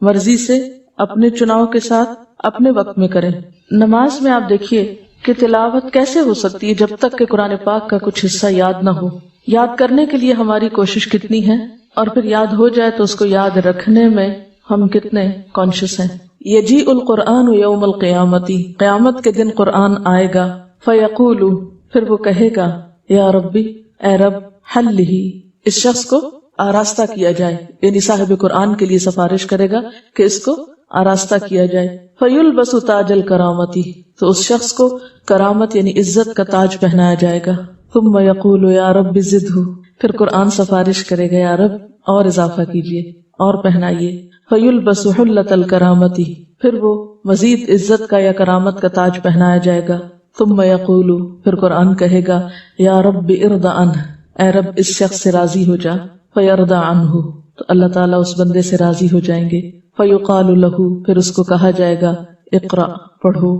مرضی سے اپنے چناؤ کے ساتھ اپنے وقت میں کریں. نماز میں آپ دیکھیے کہ تلاوت کیسے ہو سکتی ہے جب تک کہ قرآن پاک کا کچھ حصہ یاد نہ ہو. یاد کرنے کے لیے ہماری کوشش کتنی ہے، اور پھر یاد ہو جائے تو اس کو یاد رکھنے میں ہم کتنے کانشیس ہیں. یجیء القرآن یوم القیامتی، قیامت کے دن قرآن آئے گا. فیقول، پھر وہ کہے گا یا ربی، اے رب، حلہ، اس شخص کو آراستہ کیا جائے، یعنی صاحب قرآن کے لیے سفارش کرے گا کہ اس کو آراستہ کیا جائے. فیلبس تاج الکرامتی، تو اس شخص کو کرامت یعنی عزت کا تاج پہنایا جائے گا. ثم یقول یا رب زدہ، پھر قرآن سفارش کرے گا یا رب اور اضافہ کیجیے اور پہنائیے. فیلبس حلۃ الکرامتی، پھر وہ مزید عزت کا یا کرامت کا تاج پہنایا جائے گا. ثم یقول، پھر قرآن کہے گا یا رب ارض عنہ، اے رب اس شخص سے راضی ہو جا. فیرضی عنہ، تو اللہ تعالیٰ اس بندے سے راضی ہو جائیں گے. فیقال لہ، پھر اس کو کہا جائے گا اقرأ، پڑھو،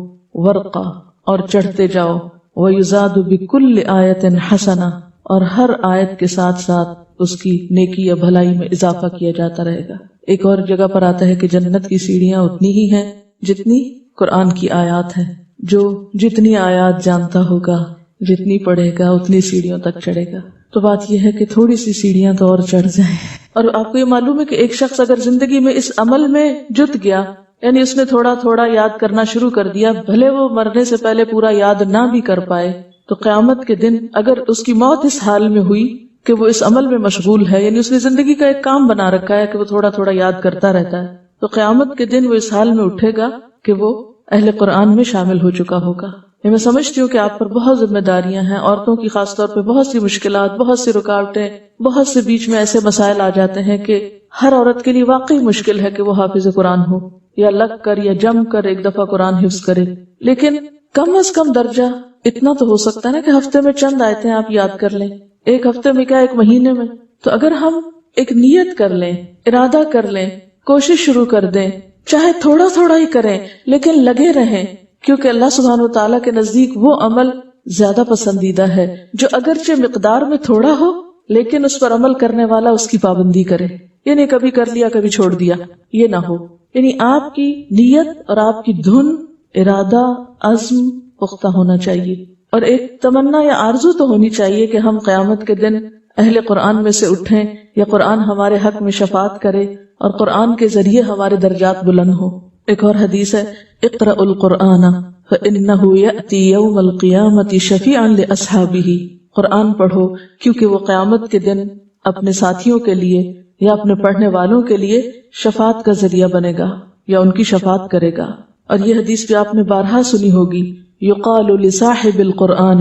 ورقہ، اور چڑھتے جاؤ. ویزاد بکل آیت حسنہ، اور ہر آیت کے ساتھ ساتھ اس کی نیکی یا بھلائی میں اضافہ کیا جاتا رہے گا. ایک اور جگہ پر آتا ہے کہ جنت کی سیڑھیاں اتنی ہی ہیں جتنی قرآن کی آیات ہیں. جو جتنی آیات جانتا ہوگا، جتنی پڑھے گا، اتنی سیڑھیوں تک چڑھے گا. تو بات یہ ہے کہ تھوڑی سی سیڑھیاں تو اور چڑھ جائیں. اور آپ کو یہ معلوم ہے کہ ایک شخص اگر زندگی میں اس عمل میں جت گیا، یعنی اس نے تھوڑا تھوڑا یاد کرنا شروع کر دیا، بھلے وہ مرنے سے پہلے پورا یاد نہ بھی کر پائے، تو قیامت کے دن اگر اس کی موت اس حال میں ہوئی کہ وہ اس عمل میں مشغول ہے، یعنی اس نے زندگی کا ایک کام بنا رکھا ہے کہ وہ تھوڑا تھوڑا یاد کرتا رہتا ہے، تو قیامت کے دن وہ اس حال میں اٹھے گا کہ وہ اہل قرآن میں شامل ہو چکا ہوگا. میں سمجھتی ہوں کہ آپ پر بہت ذمہ داریاں ہیں، عورتوں کی خاص طور پہ بہت سی مشکلات، بہت سی رکاوٹیں، بہت سے بیچ میں ایسے مسائل آ جاتے ہیں کہ ہر عورت کے لیے واقعی مشکل ہے کہ وہ حافظ قرآن ہو، یا لگ کر یا جم کر ایک دفعہ قرآن حفظ کرے. لیکن کم از کم درجہ اتنا تو ہو سکتا ہے نا کہ ہفتے میں چند آیتیں آپ یاد کر لیں. ایک ہفتے میں کیا، ایک مہینے میں. تو اگر ہم ایک نیت کر لیں، ارادہ کر لیں، کوشش شروع کر دیں، چاہے تھوڑا تھوڑا ہی کریں لیکن لگے رہیں، کیونکہ اللہ سبحانہ وتعالیٰ کے نزدیک وہ عمل زیادہ پسندیدہ ہے جو اگرچہ مقدار میں تھوڑا ہو لیکن اس پر عمل کرنے والا اس کی پابندی کرے. یعنی کبھی کر لیا کبھی چھوڑ دیا، یہ نہ ہو. یعنی آپ کی نیت اور آپ کی دھن، ارادہ، عزم پختہ ہونا چاہیے، اور ایک تمنا یا آرزو تو ہونی چاہیے کہ ہم قیامت کے دن اہل قرآن میں سے اٹھیں، یا قرآن ہمارے حق میں شفاعت کرے اور قرآن کے ذریعے ہمارے درجات بلند ہو. ایک اور حدیث ہے، اقرأ القرآن فإنه يأتي يوم القیامة شفیعا لأصحابہ، قرآن پڑھو کیونکہ وہ قیامت کے دن اپنے ساتھیوں کے لیے یا اپنے پڑھنے والوں کے لیے شفاعت کا ذریعہ بنے گا یا ان کی شفاعت کرے گا. اور یہ حدیث بھی آپ نے بارہا سنی ہوگی، یقال لصاحب القرآن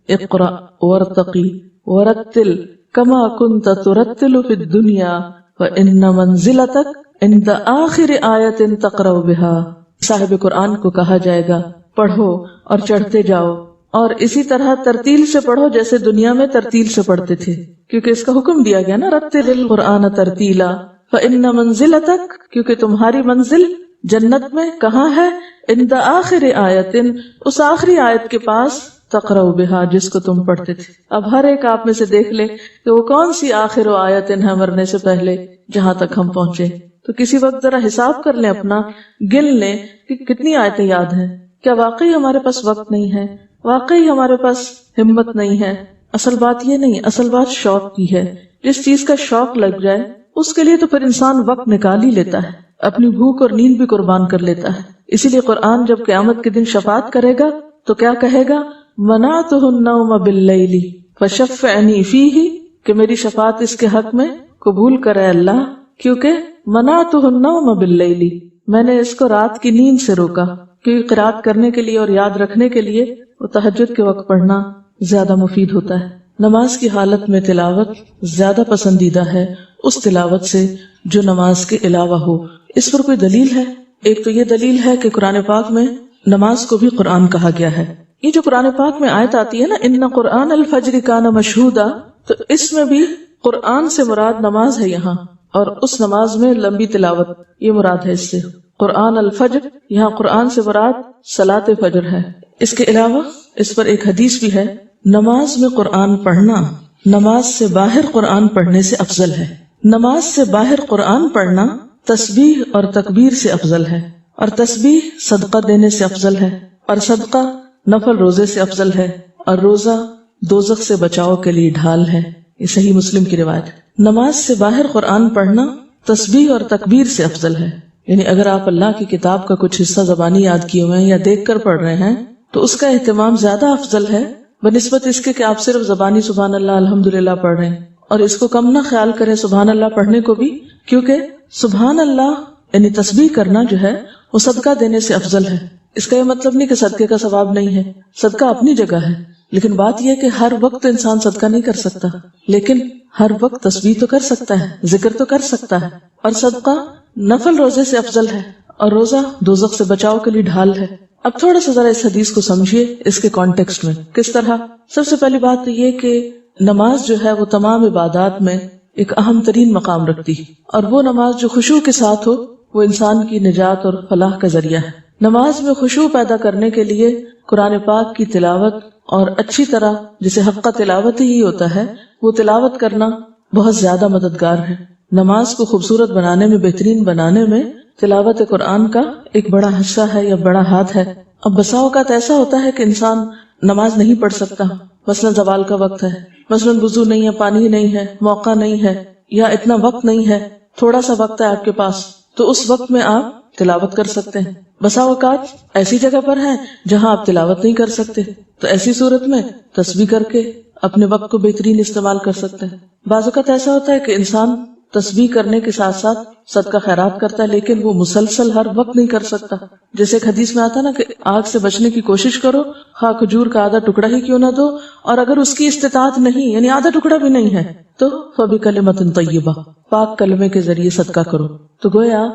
اقرأ وارتقی ورتل کما کنت ترتل فی الدنیا وإن منزلتک عند آخر آیت تقرأ بها. صاحب قرآن کو کہا جائے گا پڑھو اور چڑھتے جاؤ، اور اسی طرح ترتیل سے پڑھو جیسے دنیا میں ترتیل سے پڑھتے تھے، کیونکہ اس کا حکم دیا گیا نا، رتل القرآن ترتیلا فإن منزلتک، کیونکہ تمہاری منزل جنت میں کہاں ہے، عند آخر آیت، اس آخری آیت کے پاس، تقرأ بها، جس کو تم پڑھتے تھے. اب ہر ایک آپ میں سے دیکھ لے کہ وہ کون سی آخر آیت ہے مرنے سے پہلے جہاں تک ہم پہنچے. تو کسی وقت ذرا حساب کر لیں اپنا، گن لیں کہ کتنی آیتیں یاد ہیں. کیا واقعی ہمارے پاس وقت نہیں ہے؟ واقعی ہمارے پاس ہمت نہیں ہے؟ اصل بات یہ نہیں، اصل بات شوق کی ہے. جس چیز کا شوق لگ جائے اس کے لیے تو پھر انسان وقت نکال ہی لیتا ہے، اپنی بھوک اور نیند بھی قربان کر لیتا ہے. اسی لیے قرآن جب قیامت کے دن شفاعت کرے گا تو کیا کہے گا، منعتہ النوم باللیل فشفعنی فیہ، کہ میری شفاعت اس کے حق میں قبول کرے اللہ، کیونکہ منعتہ النوم باللیل، میں نے اس کو رات کی نیند سے روکا. کیونکہ قرات کرنے کے لیے اور یاد رکھنے کے لیے وہ تہجد کے وقت پڑھنا زیادہ مفید ہوتا ہے. نماز کی حالت میں تلاوت زیادہ پسندیدہ ہے اس تلاوت سے جو نماز کے علاوہ ہو. اس پر کوئی دلیل ہے؟ ایک تو یہ دلیل ہے کہ قرآن پاک میں نماز کو بھی قرآن کہا گیا ہے. یہ جو قرآن پاک میں آیت آتی ہے نا، ان قرآن الفجر کان مشہودا، تو اس میں بھی قرآن سے مراد نماز ہے یہاں، اور اس نماز میں لمبی تلاوت یہ مراد ہے. اس سے قرآن الفجر، یہاں قرآن سے مراد صلاۃ فجر ہے. اس کے علاوہ اس پر ایک حدیث بھی ہے، نماز میں قرآن پڑھنا نماز سے باہر قرآن پڑھنے سے افضل ہے. نماز سے باہر قرآن پڑھنا تسبیح اور تکبیر سے افضل ہے، اور تسبیح صدقہ دینے سے افضل ہے، اور صدقہ نفل روزے سے افضل ہے، اور روزہ دوزخ سے بچاؤ کے لیے ڈھال ہے۔ یہ صحیح مسلم کی روایت ہے۔ نماز سے باہر قرآن پڑھنا تسبیح اور تکبیر سے افضل ہے، یعنی اگر آپ اللہ کی کتاب کا کچھ حصہ زبانی یاد کیے ہوئے ہیں یا دیکھ کر پڑھ رہے ہیں تو اس کا اہتمام زیادہ افضل ہے بنسبت اس کے کہ آپ صرف زبانی سبحان اللہ الحمدللہ پڑھ رہے ہیں، اور اس کو کم نہ خیال کریں سبحان اللہ پڑھنے کو بھی، کیونکہ سبحان اللہ یعنی تسبیح کرنا جو ہے وہ صدقہ دینے سے افضل ہے۔ اس کا یہ مطلب نہیں کہ صدقے کا ثواب نہیں ہے، صدقہ اپنی جگہ ہے، لیکن بات یہ ہے کہ ہر وقت انسان صدقہ نہیں کر سکتا، لیکن ہر وقت تسبیح تو کر سکتا ہے، ذکر تو کر سکتا ہے، اور صدقہ نفل روزے سے افضل ہے، اور روزہ دوزخ سے بچاؤ کے لیے ڈھال ہے۔ اب تھوڑا سا ذرا اس حدیث کو سمجھیے اس کے کانٹیکسٹ میں کس طرح۔ سب سے پہلی بات تو یہ کہ نماز جو ہے وہ تمام عبادات میں ایک اہم ترین مقام رکھتی ہے، اور وہ نماز جو خشوع کے ساتھ ہو وہ انسان کی نجات اور فلاح کا ذریعہ ہے۔ نماز میں خشوع پیدا کرنے کے لیے قرآن پاک کی تلاوت اور اچھی طرح جسے حق تلاوت ہی ہوتا ہے وہ تلاوت کرنا بہت زیادہ مددگار ہے۔ نماز کو خوبصورت بنانے میں، بہترین بنانے میں تلاوت قرآن کا ایک بڑا حصہ ہے یا بڑا ہاتھ ہے۔ اب بسا اوقات ایسا ہوتا ہے کہ انسان نماز نہیں پڑھ سکتا، مثلا زوال کا وقت ہے، مثلا وضو نہیں ہے، پانی نہیں ہے، موقع نہیں ہے، یا اتنا وقت نہیں ہے، تھوڑا سا وقت ہے آپ کے پاس، تو اس وقت میں آپ تلاوت کر سکتے ہیں۔ بسا اوقات ایسی جگہ پر ہیں جہاں آپ تلاوت نہیں کر سکتے، تو ایسی صورت میں تسبیح کر کے اپنے وقت کو بہترین استعمال کر سکتے ہیں۔ بعض اوقات ایسا ہوتا ہے کہ انسان تسبیح کرنے کے ساتھ ساتھ صدقہ خیرات کرتا ہے، لیکن وہ مسلسل ہر وقت نہیں کر سکتا۔ جیسے ایک حدیث میں آتا نا کہ آگ سے بچنے کی کوشش کرو، خواہ کھجور کا آدھا ٹکڑا ہی کیوں نہ دو، اور اگر اس کی استطاعت نہیں یعنی آدھا ٹکڑا بھی نہیں ہے تو فَبِكَلِمَةٍ طَيِّبَةٍ، پاک کلمے کے ذریعے صدقہ کرو۔ تو گویا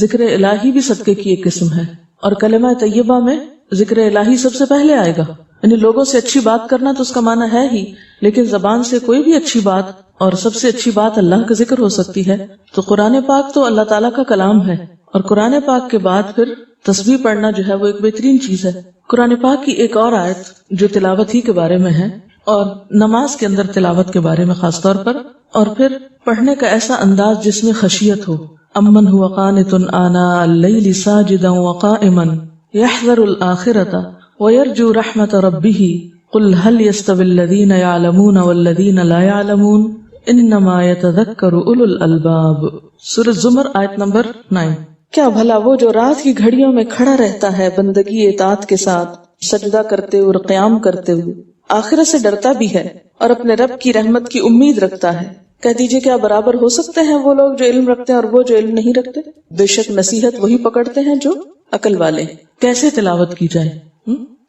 ذکر الہی بھی صدقے کی ایک قسم ہے، اور کلمہ طیبہ میں ذکر الہی سب سے پہلے آئے گا۔ یعنی لوگوں سے اچھی بات کرنا تو اس کا معنی ہے ہی، لیکن زبان سے کوئی بھی اچھی بات، اور سب سے اچھی بات اللہ کا ذکر ہو سکتی ہے۔ تو قرآن پاک تو اللہ تعالیٰ کا کلام ہے، اور قرآن پاک کے بعد پھر تسبیح پڑھنا جو ہے وہ ایک بہترین چیز ہے۔ قرآن پاک کی ایک اور آیت جو تلاوت ہی کے بارے میں ہے، اور نماز کے اندر تلاوت کے بارے میں خاص طور پر، اور پھر پڑھنے کا ایسا انداز جس میں خشیت ہو۔ امن هو قانت آناء الليل ساجدا وقائما يحذر الآخرة ويرجو رحمة ربه قل هل يستوي الذين يعلمون والذين لا يعلمون انما يتذكر اولو الالباب۔ سورۃ زمر آیت نمبر 9۔ کیا بھلا وہ جو رات کی گھڑیوں میں کھڑا رہتا ہے بندگی اطاعت کے ساتھ، سجدہ کرتے ہوئے اور قیام کرتے ہوئے، آخرت سے ڈرتا بھی ہے اور اپنے رب کی رحمت کی امید رکھتا ہے۔ کہہ دیجئے کیا برابر ہو سکتے ہیں وہ لوگ جو علم رکھتے ہیں اور وہ جو علم نہیں رکھتے؟ بے شک نصیحت وہی پکڑتے ہیں جو عقل والے۔ کیسے تلاوت کی جائے؟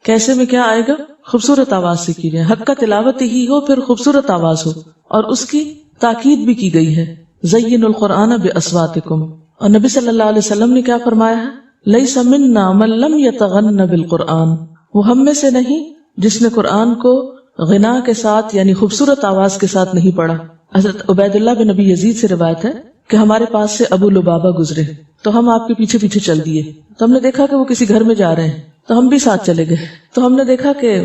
کیسے میں کیا آئے گا؟ خوبصورت آواز سے کی جائے، حق کا تلاوت ہی ہو، پھر خوبصورت آواز ہو، اور اس کی تاکید بھی کی گئی ہے زین القرآن باصواتکم۔ اور نبی صلی اللہ علیہ وسلم نے کیا فرمایا ہے؟ لیس منا من لم یتغن بالقرآن، وہ ہم میں سے نہیں جس نے قرآن کو غنا کے ساتھ یعنی خوبصورت آواز کے ساتھ نہیں پڑھا۔ حضرت عبید اللہ بن نبی یزید سے روایت ہے کہ ہمارے پاس سے ابو لبابہ گزرے تو ہم آپ کے پیچھے پیچھے چل دیے، تو ہم نے دیکھا کہ وہ کسی گھر میں جا رہے ہیں تو ہم بھی ساتھ چلے گئے، تو ہم نے دیکھا کہ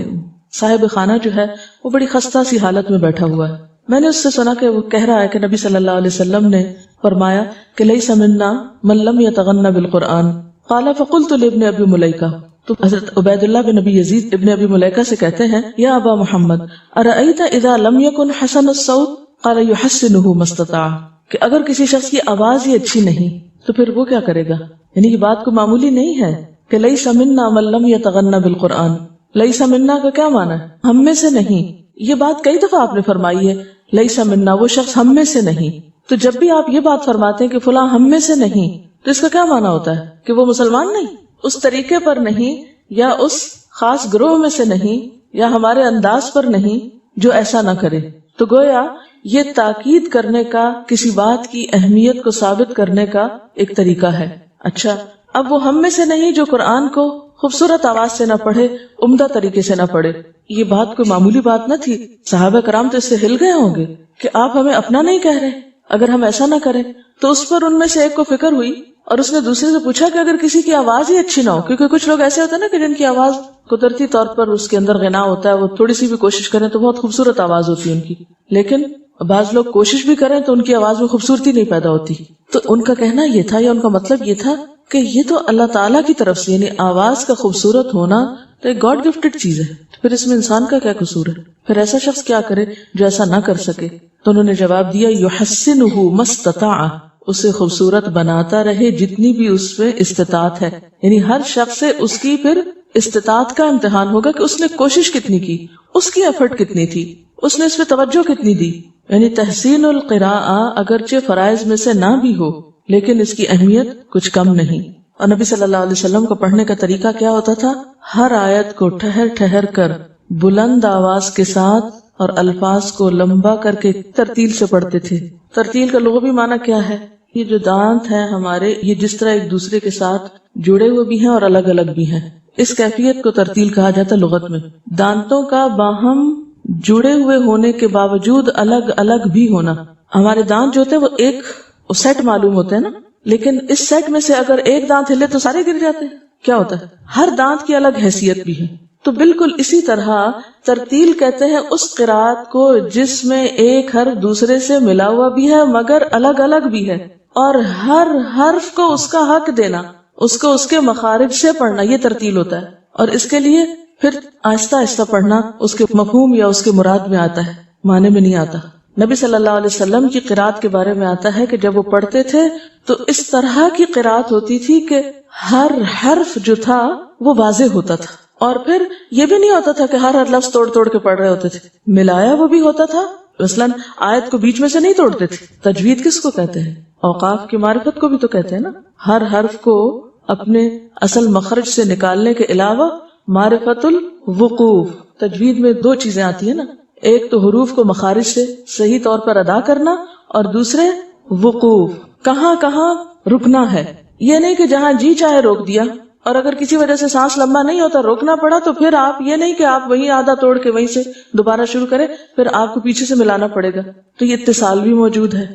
صاحب خانہ جو ہے وہ بڑی خستہ سی حالت میں بیٹھا ہوا ہے۔ میں نے اس سے سنا کہ وہ کہہ رہا ہے کہ نبی صلی اللہ علیہ وسلم نے فرمایا کہ لیس منا من لم یتغن بالقرآن، قال فقلت لابن ابی ملیکہ، تو حضرت عبید اللہ بن نبی یزید ابن ابی ملیکہ سے کہتے ہیں یا ابا محمد ارأیت اذا لم یکن حسن الصوت قال یحسنہ ما استطاع، کہ اگر کسی شخص کی آواز ہی اچھی نہیں تو پھر وہ کیا کرے گا؟ یعنی یہ بات کو معمولی نہیں ہے کہ لیس منا من لم یتغن بالقرآن۔ لیس منا کا کیا معنی ہے؟ ہم میں سے نہیں۔ یہ بات کئی دفعہ آپ نے فرمائی ہے، لیس منا وہ شخص ہم میں سے نہیں۔ تو جب بھی آپ یہ بات فرماتے ہیں کہ فلاں ہم میں سے نہیں، تو اس کا کیا معنی ہوتا ہے؟ کہ وہ مسلمان نہیں، اس طریقے پر نہیں، یا اس خاص گروہ میں سے نہیں، یا ہمارے انداز پر نہیں جو ایسا نہ کرے۔ تو گویا یہ تاکید کرنے کا، کسی بات کی اہمیت کو ثابت کرنے کا ایک طریقہ ہے۔ اچھا، اب وہ ہم میں سے نہیں جو قرآن کو خوبصورت آواز سے نہ پڑھے، عمدہ طریقے سے نہ پڑھے۔ یہ بات کوئی معمولی بات نہ تھی، صحابہ کرام تو اس سے ہل گئے ہوں گے کہ آپ ہمیں اپنا نہیں کہہ رہے، اگر ہم ایسا نہ کریں۔ تو اس پر ان میں سے ایک کو فکر ہوئی اور اس نے دوسرے سے پوچھا کہ اگر کسی کی آواز ہی اچھی نہ ہو، کیونکہ کچھ لوگ ایسے ہوتے ہیں نا کہ جن کی آواز قدرتی طور پر اس کے اندر غنا ہوتا ہے، وہ تھوڑی سی بھی کوشش کریں تو بہت خوبصورت آواز ہوتی ہے ان کی، لیکن بعض لوگ کوشش بھی کریں تو ان کی آواز میں خوبصورتی نہیں پیدا ہوتی. تو ان کا کہنا یہ تھا یا ان کا مطلب یہ تھا کہ یہ تو اللہ تعالیٰ کی طرف سے، یعنی آواز کا خوبصورت ہونا تو ایک گاڈ گفٹڈ چیز ہے، پھر اس میں انسان کا کیا قصور ہے؟ پھر ایسا شخص کیا کرے جو ایسا نہ کر سکے؟ تو انہوں نے جواب دیا یحسنہ ما استطاع، اسے خوبصورت بناتا رہے جتنی بھی اس میں استطاعت ہے. یعنی ہر شخص سے اس کی پھر استطاعت کا امتحان ہوگا کہ اس نے کوشش کتنی کی، اس کی ایفرٹ کتنی تھی، اس نے اس پہ توجہ کتنی دی. یعنی تحسین القراءہ اگرچہ فرائض میں سے نہ بھی ہو لیکن اس کی اہمیت کچھ کم نہیں. اور نبی صلی اللہ علیہ وسلم کو پڑھنے کا طریقہ کیا ہوتا تھا؟ ہر آیت کو ٹھہر ٹھہر کر بلند آواز کے ساتھ اور الفاظ کو لمبا کر کے ترتیل سے پڑھتے تھے. ترتیل کا لغوی معنی کیا ہے؟ یہ جو دانت ہیں ہمارے، یہ جس طرح ایک دوسرے کے ساتھ جڑے ہوئے بھی ہیں اور الگ الگ بھی ہیں، اس کیفیت کو ترتیل کہا جاتا ہے لغت میں. دانتوں کا باہم جڑے ہوئے ہونے کے باوجود الگ الگ بھی ہونا. ہمارے دانت جو ہوتے ہیں وہ ایک سیٹ معلوم ہوتے ہیں نا، لیکن اس سیٹ میں سے اگر ایک دانت ہلے تو سارے گر جاتے ہیں. کیا ہوتا ہے؟ ہر دانت کی الگ حیثیت بھی ہے. تو بالکل اسی طرح ترتیل کہتے ہیں اس قرات کو جس میں ایک حرف دوسرے سے ملا ہوا بھی ہے مگر الگ الگ بھی ہے، اور ہر حرف کو اس کا حق دینا، اس کو اس کے مخارج سے پڑھنا، یہ ترتیل ہوتا ہے. اور اس کے لیے پھر آہستہ آہستہ پڑھنا اس کے مفہوم یا اس کے مراد میں آتا ہے، معنی میں نہیں آتا. نبی صلی اللہ علیہ وسلم کی قرات کے بارے میں آتا ہے کہ جب وہ پڑھتے تھے تو اس طرح کی قرات ہوتی تھی کہ ہر حرف جو تھا وہ واضح ہوتا تھا، اور پھر یہ بھی نہیں ہوتا تھا کہ ہر لفظ توڑ توڑ کے پڑھ رہے ہوتے تھے، ملایا وہ بھی ہوتا تھا. مثلاً آیت کو بیچ میں سے نہیں توڑتے تھے. تجوید کس کو کہتے ہیں؟ اوقاف کی معرفت کو بھی تو کہتے ہیں نا. ہر حرف کو اپنے اصل مخرج سے نکالنے کے علاوہ معرفت الوقوف. تجوید میں دو چیزیں آتی ہیں نا، ایک تو حروف کو مخارج سے صحیح طور پر ادا کرنا، اور دوسرے وقوف، کہاں کہاں رکنا ہے. یہ نہیں کہ جہاں جی چاہے روک دیا، اور اگر کسی وجہ سے سانس لمبا نہیں ہوتا روکنا پڑا تو پھر آپ یہ نہیں کہ آپ وہیں آدھا توڑ کے وہیں سے دوبارہ شروع کریں، پھر آپ کو پیچھے سے ملانا پڑے گا. تو یہ اتصال بھی موجود ہے.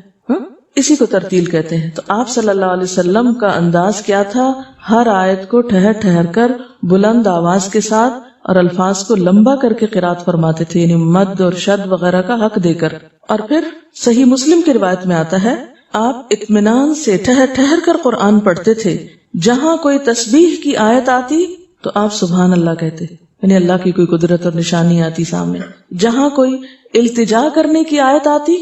اسی کو ترتیل کہتے ہیں. تو آپ صلی اللہ علیہ وسلم کا انداز کیا تھا؟ ہر آیت کو ٹھہر ٹھہر کر بلند آواز کے ساتھ اور الفاظ کو لمبا کر کے قرات فرماتے تھے، یعنی مد اور شد وغیرہ کا حق دے کر. اور پھر صحیح مسلم کی روایت میں آتا ہے آپ اطمینان سے ٹھہر ٹھہر کر قرآن پڑھتے تھے. جہاں کوئی تسبیح کی آیت آتی تو آپ سبحان اللہ کہتے، یعنی اللہ کی کوئی قدرت اور نشانی آتی سامنے. جہاں کوئی التجا کرنے کی آیت آتی،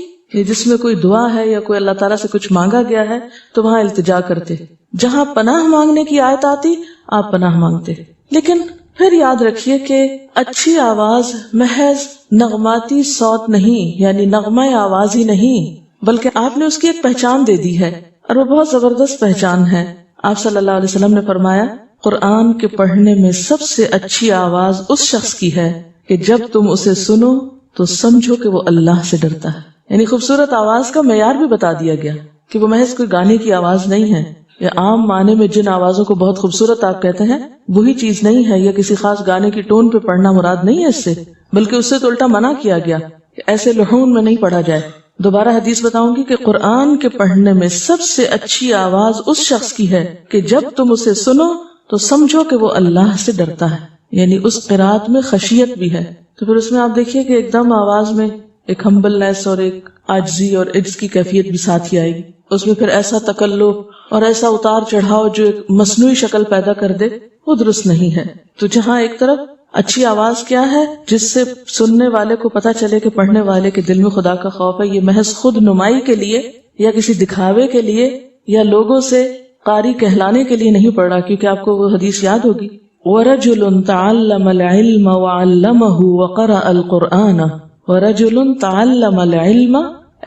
جس میں کوئی دعا ہے یا کوئی اللہ تعالیٰ سے کچھ مانگا گیا ہے تو وہاں التجا کرتے. جہاں پناہ مانگنے کی آیت آتی آپ پناہ مانگتے. لیکن پھر یاد رکھیے کہ اچھی آواز محض نغماتی صوت نہیں، یعنی نغمہ آواز ہی نہیں، بلکہ آپ نے اس کی ایک پہچان دے دی ہے، اور وہ بہت زبردست پہچان ہے. آپ صلی اللہ علیہ وسلم نے فرمایا قرآن کے پڑھنے میں سب سے اچھی آواز اس شخص کی ہے کہ جب تم اسے سنو تو سمجھو کہ وہ اللہ سے ڈرتا ہے. یعنی خوبصورت آواز کا معیار بھی بتا دیا گیا کہ وہ محض کوئی گانے کی آواز نہیں ہے، یا عام معنی میں جن آوازوں کو بہت خوبصورت آپ کہتے ہیں وہی چیز نہیں ہے، یا کسی خاص گانے کی ٹون پہ پڑھنا مراد نہیں ہے اس سے، بلکہ اس سے تو الٹا منع کیا گیا کہ ایسے لحون میں نہیں پڑھا جائے. دوبارہ حدیث بتاؤں گی کہ قرآن کے پڑھنے میں سب سے اچھی آواز اس شخص کی ہے کہ جب تم اسے سنو تو سمجھو کہ وہ اللہ سے ڈرتا ہے. یعنی اس قرات میں خشیت بھی ہے. تو پھر اس میں آپ دیکھیے کہ ایک دم آواز میں ایک ہمبلنس اور ایک عاجزی اور عجز کی کیفیت بھی ساتھ ہی آئے گی. اس میں پھر ایسا تکلف اور ایسا اتار چڑھاؤ جو ایک مصنوعی شکل پیدا کر دے وہ درست نہیں ہے. تو جہاں ایک طرف اچھی آواز کیا ہے جس سے سننے والے کو پتا چلے کہ پڑھنے والے کے دل میں خدا کا خوف ہے، یہ محض خود نمائی کے لیے یا کسی دکھاوے کے لیے یا لوگوں سے قاری کہلانے کے لیے نہیں پڑھ رہا، کیونکہ آپ کو وہ حدیث یاد ہوگی وَرَجُلٌ تَعَلَّمَ الْعِلْمَ وَعَلَّمَهُ وَقَرَأَ الْقُرْآنَ. وَرَجُلٌ تَعَلَّمَ الْعِلْمَ،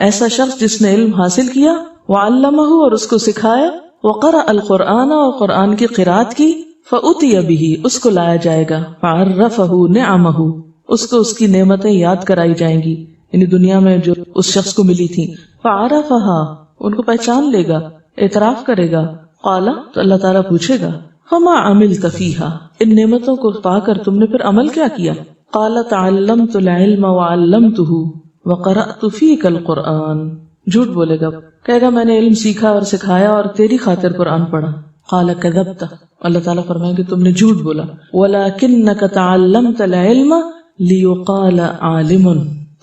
ایسا شخص جس نے علم حاصل کیا، وَعَلَّمَهُ اور اس کو سکھایا، وَقَرَأَ الْقُرْآنَ اور قرآن کی قرات کی، فَأُتِيَ بِهِ اس کو لایا جائے گا، فَعَرَّفَهُ نِعَمَهُ اس کو اس کی نعمتیں یاد کرائی جائیں گی، یعنی دنیا میں جو اس شخص کو ملی تھی. فَعَرَفَهَا ان کو پہچان لے گا، اعتراف کرے گا. قَالَ تو اللہ تعالیٰ پوچھے گا فَمَا عَمِلْتَ فِيهَا ان نعمتوں کو پا کر تم نے پھر عمل کیا کیا؟ قَالَ تَعَلَّمْتُ الْعِلْمَ وَعَلَّمْتُهُ وَقَرَأْتُ فِيكَ الْقُرْآنَ جھوٹ بولے گا، کہے گا میں نے علم سیکھا اور سکھایا اور تیری خاطر قرآن پڑھا. قال کذبت اللہ تعالیٰ فرمائیں گے تم نے جھوٹ بولا. ولكنك تعلمت العلم ليقال عالم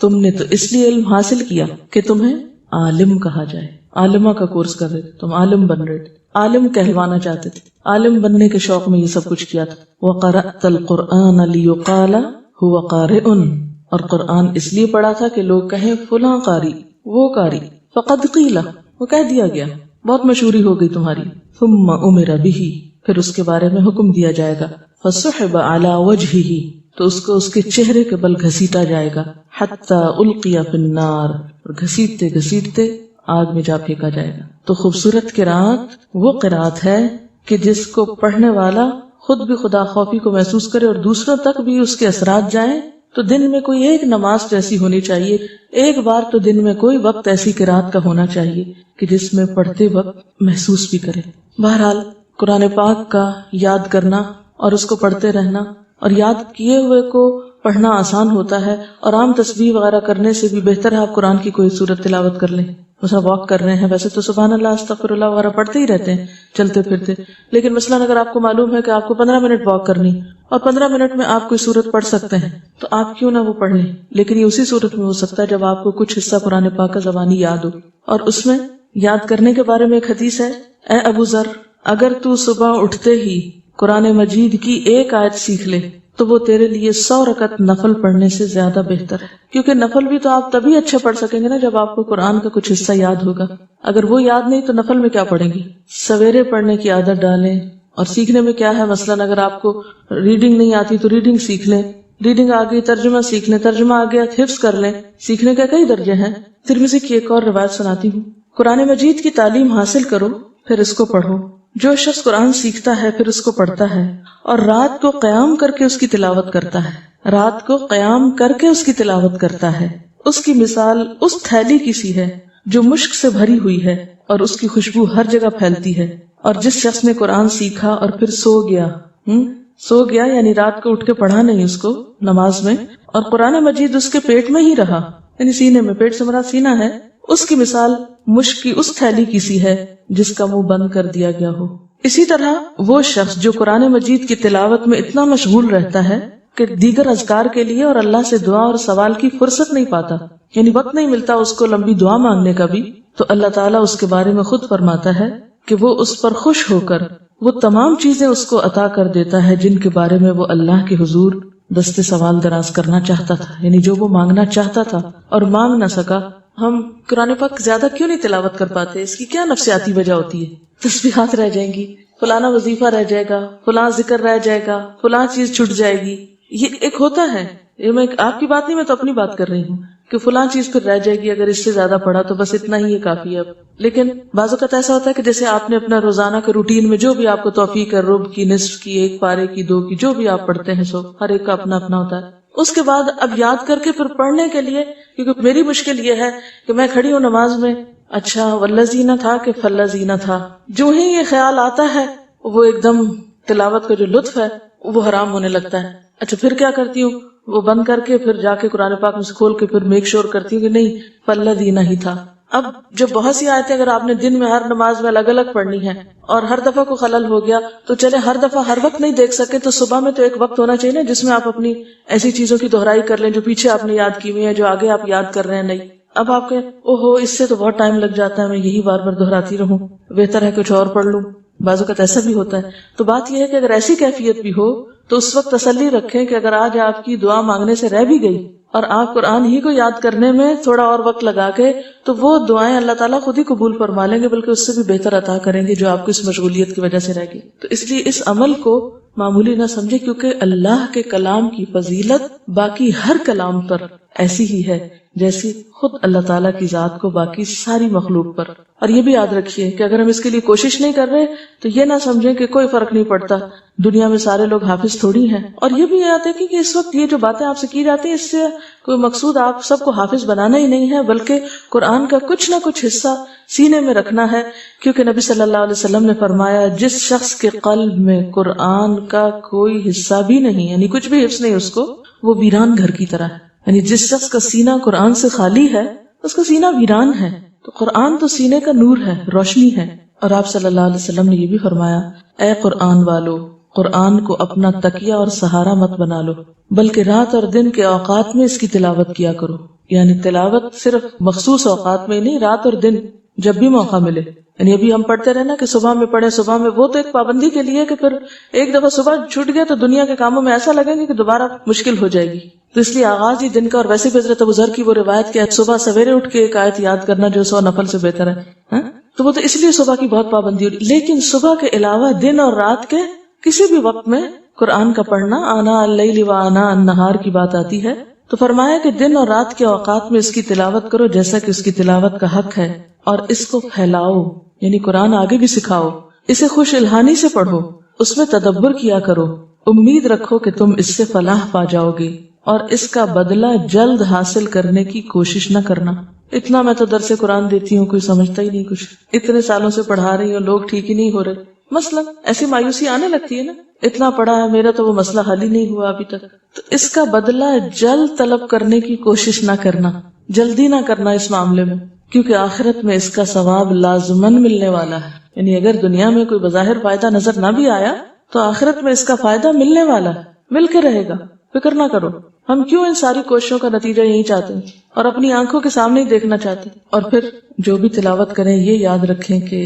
تم نے تو اس لیے علم حاصل کیا کہ تمہیں عالم کہا جائے. عالمہ کا کورس کر رہے تھے تم، عالم بن رہے تھے، عالم کہلوانا چاہتے تھے، عالم بننے کے شوق میں یہ سب کچھ کیا تھا. وَقَرَأْتَ الْقُرْآنَ لِيُقَالَ هُوَ قَارِئٌ، اور قرآن اس لیے پڑھا تھا کہ لوگ کہیں فلاں قاری، وہ قاری. فَقَدْ قِيلَ، وہ کہہ دیا گیا، بہت مشہوری ہو گئی تمہاری. ثُمَّ أُمِرَ بِهِ، پھر اس کے بارے میں حکم دیا جائے گا. فَسُحِبَ عَلَى وَجْهِهِ، تو اس کو اس کے چہرے کے بل گھسیٹا جائے گا. حَتَّى أُلْقِيَ فِي النَّارِ، اور گھسیٹتے گھسیٹتے آگ میں جا پھینکا جائے گا. تو خوبصورت قرات وہ قرات ہے کہ جس کو پڑھنے والا خود بھی خدا خوفی کو محسوس کرے اور دوسروں تک بھی اس کے اثرات جائیں. تو دن میں کوئی ایک نماز تو ایسی ہونی چاہیے، ایک بار تو دن میں کوئی وقت ایسی قرات کا ہونا چاہیے کہ جس میں پڑھتے وقت محسوس بھی کرے. بہرحال قرآن پاک کا یاد کرنا اور اس کو پڑھتے رہنا، اور یاد کیے ہوئے کو پڑھنا آسان ہوتا ہے، اور عام تسبیح وغیرہ کرنے سے بھی بہتر ہے آپ قرآن کی کوئی سورت تلاوت کر لیں. مثلا واک کر رہے ہیں، ویسے تو سبحان اللہ استغفر اللہ وغیرہ پڑھتے ہی رہتے ہیں چلتے پھرتے، لیکن مثلا اگر آپ کو معلوم ہے کہ آپ کو 15 منٹ واک کرنی اور 15 منٹ میں آپ کوئی سورت پڑھ سکتے ہیں تو آپ کیوں نہ وہ پڑھ لیں. لیکن یہ اسی صورت میں ہو سکتا ہے جب آپ کو کچھ حصہ قرآن پاک کا زبانی یاد ہو. اور اس میں یاد کرنے کے بارے میں ایک حدیث ہے، اے ابو ذر، اگر تو صبح اٹھتے ہی قرآن مجید کی ایک آیت سیکھ لے تو وہ تیرے لیے 100 رکعت نفل پڑھنے سے زیادہ بہتر ہے. کیونکہ نفل بھی تو آپ تبھی اچھے پڑھ سکیں گے نا جب آپ کو قرآن کا کچھ حصہ یاد ہوگا. اگر وہ یاد نہیں تو نفل میں کیا پڑھیں گے. سویرے پڑھنے کی عادت ڈالیں. اور سیکھنے میں کیا ہے، مثلاً اگر آپ کو ریڈنگ نہیں آتی تو ریڈنگ سیکھ لیں، ریڈنگ آ گئی ترجمہ سیکھ لیں، ترجمہ آ گیا حفظ کر لیں. سیکھنے کے کئی درجے ہیں. ترمذی کی ایک اور روایت سناتی ہوں، قرآن مجید کی تعلیم حاصل کرو پھر اس کو پڑھو. جو شخص قرآن سیکھتا ہے پھر اس کو پڑھتا ہے اور رات کو قیام کر کے اس کی تلاوت کرتا ہے، رات کو قیام کر کے اس کی تلاوت کرتا ہے، اس کی مثال اس تھیلی کی سی ہے جو مشک سے بھری ہوئی ہے اور اس کی خوشبو ہر جگہ پھیلتی ہے. اور جس شخص نے قرآن سیکھا اور پھر سو گیا یعنی رات کو اٹھ کے پڑھا نہیں اس کو نماز میں، اور قرآن مجید اس کے پیٹ میں ہی رہا، یعنی سینے میں، پیٹ سے مراد سینہ ہے، اس کی مثال مشک کی اس تھیلی کی سی ہے جس کا منہ بند کر دیا گیا ہو. اسی طرح وہ شخص جو قرآن مجید کی تلاوت میں اتنا مشغول رہتا ہے کہ دیگر اذکار کے لیے اور اللہ سے دعا اور سوال کی فرصت نہیں پاتا، یعنی وقت نہیں ملتا اس کو لمبی دعا مانگنے کا بھی، تو اللہ تعالیٰ اس کے بارے میں خود فرماتا ہے کہ وہ اس پر خوش ہو کر وہ تمام چیزیں اس کو عطا کر دیتا ہے جن کے بارے میں وہ اللہ کے حضور دستے سوال دراز کرنا چاہتا تھا، یعنی جو وہ مانگنا چاہتا تھا اور مانگ نہ سکا. ہم قرآن پاک زیادہ کیوں نہیں تلاوت کر پاتے؟ اس کی کیا نفسیاتی وجہ ہوتی ہے؟ تسبیحات رہ جائیں گی، فلانا وظیفہ رہ جائے گا، فلاں ذکر رہ جائے گا، فلاں چیز چھٹ جائے گی. یہ ایک ہوتا ہے، یہ میں آپ کی بات نہیں، میں تو اپنی بات کر رہی ہوں کہ فلاں چیز پھر رہ جائے گی، اگر اس سے زیادہ پڑھا تو بس اتنا ہی یہ کافی ہے. اب لیکن بعض اوقات ایسا ہوتا ہے کہ جیسے آپ نے اپنا روزانہ کے روٹین میں جو بھی آپ کو توفیق ہے، ربع کی، نصف کی، 1 پارے کی، 2 کی، جو بھی آپ پڑھتے ہیں، سو ہر ایک کا اپنا اپنا ہوتا ہے. اس کے بعد اب یاد کر کے پھر پڑھنے کے لیے، کیونکہ میری مشکل یہ ہے کہ میں کھڑی ہوں نماز میں، اچھا والذین تھا کہ فالذین تھا، جو ہی یہ خیال آتا ہے وہ ایک دم تلاوت کا جو لطف ہے وہ حرام ہونے لگتا ہے. اچھا پھر کیا کرتی ہوں، وہ بند کر کے پھر جا کے قرآن پاک میں سے کھول کے پھر میک شور کرتی ہوں کہ نہیں فالذین ہی تھا. اب جب بہت سی آیتیں اگر آپ نے دن میں ہر نماز میں الگ الگ پڑھنی ہے اور ہر دفعہ کو خلل ہو گیا تو چلے ہر دفعہ ہر وقت نہیں دیکھ سکے تو صبح میں تو ایک وقت ہونا چاہیے نا جس میں آپ اپنی ایسی چیزوں کی دہرائی کر لیں جو پیچھے آپ نے یاد کی ہوئی ہے، جو آگے آپ یاد کر رہے ہیں. نہیں، اب آپ کہیں اوہو اس سے تو بہت ٹائم لگ جاتا ہے، میں یہی بار بار دہراتی رہوں، بہتر ہے کچھ اور پڑھ لوں. بعض اوقات ایسا بھی ہوتا ہے. تو بات یہ ہے کہ اگر ایسی کیفیت بھی ہو تو اس وقت تسلی رکھیں کہ اگر آج آپ کی دعا مانگنے سے رہ بھی گئی اور آپ قرآن ہی کو یاد کرنے میں تھوڑا اور وقت لگا کے، تو وہ دعائیں اللہ تعالیٰ خود ہی قبول فرما لیں گے، بلکہ اس سے بھی بہتر عطا کریں گے جو آپ کو اس مشغولیت کی وجہ سے رہ گئی. تو اس لیے اس عمل کو معمولی نہ سمجھے، کیونکہ اللہ کے کلام کی فضیلت باقی ہر کلام پر ایسی ہی ہے جیسی خود اللہ تعالیٰ کی ذات کو باقی ساری مخلوق پر. اور یہ بھی یاد رکھیے کہ اگر ہم اس کے لیے کوشش نہیں کر رہے تو یہ نہ سمجھیں کہ کوئی فرق نہیں پڑتا، دنیا میں سارے لوگ حافظ تھوڑی ہیں. اور یہ بھی یاد ہے کہ اس وقت یہ جو باتیں آپ سے کی جاتی ہیں اس سے کوئی مقصود آپ سب کو حافظ بنانا ہی نہیں ہے، بلکہ قرآن کا کچھ نہ کچھ حصہ سینے میں رکھنا ہے. کیونکہ نبی صلی اللہ علیہ وسلم نے فرمایا جس شخص کے قلب میں قرآن کا کوئی حصہ بھی نہیں، یعنی کچھ بھی حفظ نہیں اس کو، وہ ویران گھر کی طرح ہے. یعنی جس شخص کا سینہ قرآن سے خالی ہے اس کا سینہ ویران ہے. تو قرآن تو سینے کا نور ہے، روشنی ہے. اور آپ صلی اللہ علیہ وسلم نے یہ بھی فرمایا اے قرآن والو، قرآن کو اپنا تکیہ اور سہارا مت بنا لو، بلکہ رات اور دن کے اوقات میں اس کی تلاوت کیا کرو. یعنی تلاوت صرف مخصوص اوقات میں نہیں، رات اور دن جب بھی موقع ملے. یعنی ابھی ہم پڑھتے رہے نا کہ صبح میں پڑھیں، صبح میں، وہ تو ایک پابندی کے لیے کہ پھر ایک دفعہ صبح چھوٹ گیا تو دنیا کے کاموں میں ایسا لگے گا کہ دوبارہ مشکل ہو جائے گی. تو اس لیے آغاز ہی دن کا. اور ویسے بھی حضرت ابو ذر کی وہ روایت کہ صبح سویرے اٹھ کے ایک آیت یاد کرنا جو 100 نفل سے بہتر ہے، تو وہ تو اس لیے صبح کی بہت پابندی ہوئی. لیکن صبح کے علاوہ دن اور رات کے کسی بھی وقت میں قرآن کا پڑھنا، آنا اللیل و آنا النہار کی بات آتی ہے، تو فرمایا کہ دن اور رات کے اوقات میں اس کی تلاوت کرو جیسا کہ اس کی تلاوت کا حق ہے، اور اس کو پھیلاؤ، یعنی قرآن آگے بھی سکھاؤ، اسے خوش الہانی سے پڑھو، اس میں تدبر کیا کرو، امید رکھو کہ تم اس سے فلاح پا جاؤ گے، اور اس کا بدلہ جلد حاصل کرنے کی کوشش نہ کرنا. اتنا میں تو درس قرآن دیتی ہوں، کوئی سمجھتا ہی نہیں کچھ. اتنے سالوں سے پڑھا رہی ہوں، لوگ ٹھیک ہی نہیں ہو رہے. مسئلہ ایسی مایوسی آنے لگتی ہے نا، اتنا پڑھا ہے میرا تو وہ مسئلہ حل ہی نہیں ہوا ابھی تک. تو اس کا بدلہ جلد طلب کرنے کی کوشش نہ کرنا، جلدی نہ کرنا اس معاملے میں، کیونکہ آخرت میں اس کا ثواب لازماً ملنے والا ہے. یعنی اگر دنیا میں کوئی بظاہر فائدہ نظر نہ بھی آیا تو آخرت میں اس کا فائدہ ملنے والا ہے، مل کے رہے گا. فکر نہ کرو. ہم کیوں ان ساری کوششوں کا نتیجہ یہی چاہتے ہیں اور اپنی آنکھوں کے سامنے ہی دیکھنا چاہتے ہیں. اور پھر جو بھی تلاوت کریں یہ یاد رکھیں کہ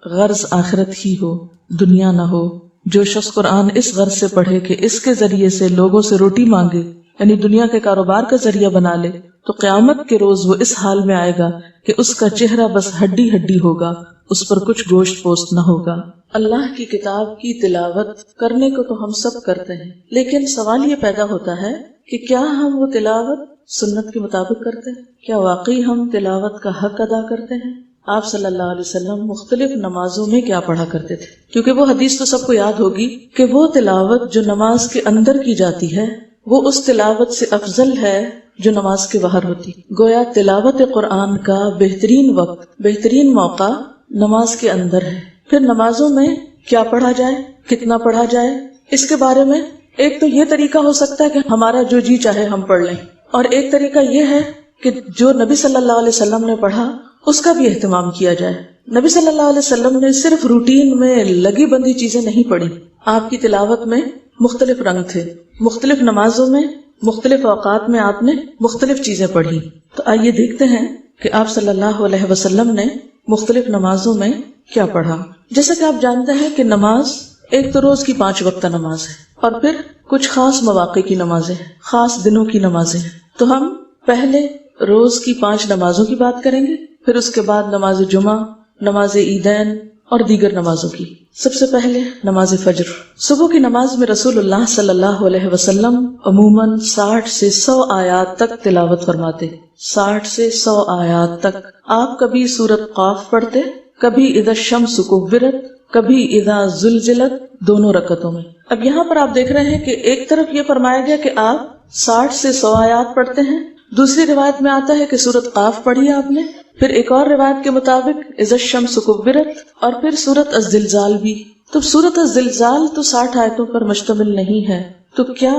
غرض آخرت ہی ہو، دنیا نہ ہو. جو شخص قرآن اس غرض سے پڑھے کہ اس کے ذریعے سے لوگوں سے روٹی مانگے، یعنی دنیا کے کاروبار کا ذریعہ بنا لے، تو قیامت کے روز وہ اس حال میں آئے گا کہ اس کا چہرہ بس ہڈی ہڈی ہوگا، اس پر کچھ گوشت پوست نہ ہوگا. اللہ کی کتاب کی تلاوت کرنے کو تو ہم سب کرتے ہیں، لیکن سوال یہ پیدا ہوتا ہے کہ کیا ہم وہ تلاوت سنت کے مطابق کرتے ہیں؟ کیا واقعی ہم تلاوت کا حق ادا کرتے ہیں؟ آپ صلی اللہ علیہ وسلم مختلف نمازوں میں کیا پڑھا کرتے تھے؟ کیونکہ وہ حدیث تو سب کو یاد ہوگی کہ وہ تلاوت جو نماز کے اندر کی جاتی ہے وہ اس تلاوت سے افضل ہے جو نماز کے باہر ہوتی. گویا تلاوت قرآن کا بہترین وقت، بہترین موقع نماز کے اندر ہے. پھر نمازوں میں کیا پڑھا جائے، کتنا پڑھا جائے، اس کے بارے میں ایک تو یہ طریقہ ہو سکتا ہے کہ ہمارا جو جی چاہے ہم پڑھ لیں، اور ایک طریقہ یہ ہے کہ جو نبی صلی اللہ علیہ وسلم نے پڑھا اس کا بھی اہتمام کیا جائے. نبی صلی اللہ علیہ وسلم نے صرف روٹین میں لگی بندی چیزیں نہیں پڑھی. آپ کی تلاوت میں مختلف رنگ تھے، مختلف نمازوں میں مختلف اوقات میں آپ نے مختلف چیزیں پڑھی. تو آئیے دیکھتے ہیں کہ آپ صلی اللہ علیہ وسلم نے مختلف نمازوں میں کیا پڑھا. جیسا کہ آپ جانتے ہیں کہ نماز ایک تو روز کی 5 وقتہ نماز ہے، اور پھر کچھ خاص مواقع کی نمازیں ہیں، خاص دنوں کی نمازیں ہیں. تو ہم پہلے روز کی 5 نمازوں کی بات کریں گے، پھر اس کے بعد نماز جمعہ، نماز عیدین اور دیگر نمازوں کی. سب سے پہلے نماز فجر. صبح کی نماز میں رسول اللہ صلی اللہ علیہ وسلم عموماً 60 سے 100 آیات تک تلاوت فرماتے. 60 سے 100 آیات تک. آپ کبھی سورۃ قاف پڑھتے، کبھی اذا الشمس کورت، کبھی اذا زلزلت، دونوں رکعتوں میں. اب یہاں پر آپ دیکھ رہے ہیں کہ ایک طرف یہ فرمایا گیا کہ آپ 60 سے 100 آیات پڑھتے ہیں، دوسری روایت میں آتا ہے کہ سورۃ قاف پڑھی آپ نے، پھر ایک اور روایت کے مطابق اذا الشمس کورت، اور پھر سورۃ الزلزال بھی. تو سورۃ الزلزال تو 60 آیتوں پر مشتمل نہیں ہے. تو کیا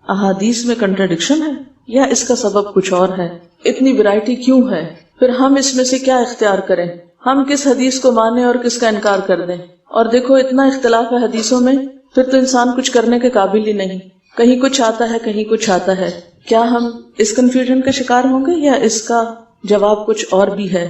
احادیث میں کنٹراڈکشن ہے یا اس کا سبب کچھ اور ہے؟ اتنی ویرائٹی کیوں ہے؟ پھر ہم اس میں سے کیا اختیار کریں؟ ہم کس حدیث کو مانیں اور کس کا انکار کر دیں؟ اور دیکھو اتنا اختلاف ہے حدیثوں میں، پھر تو انسان کچھ کرنے کے قابل ہی نہیں. کہیں کچھ آتا ہے، کہیں کچھ آتا ہے. کیا ہم اس کنفیوژن کا شکار ہوں گے یا اس کا جواب کچھ اور بھی ہے؟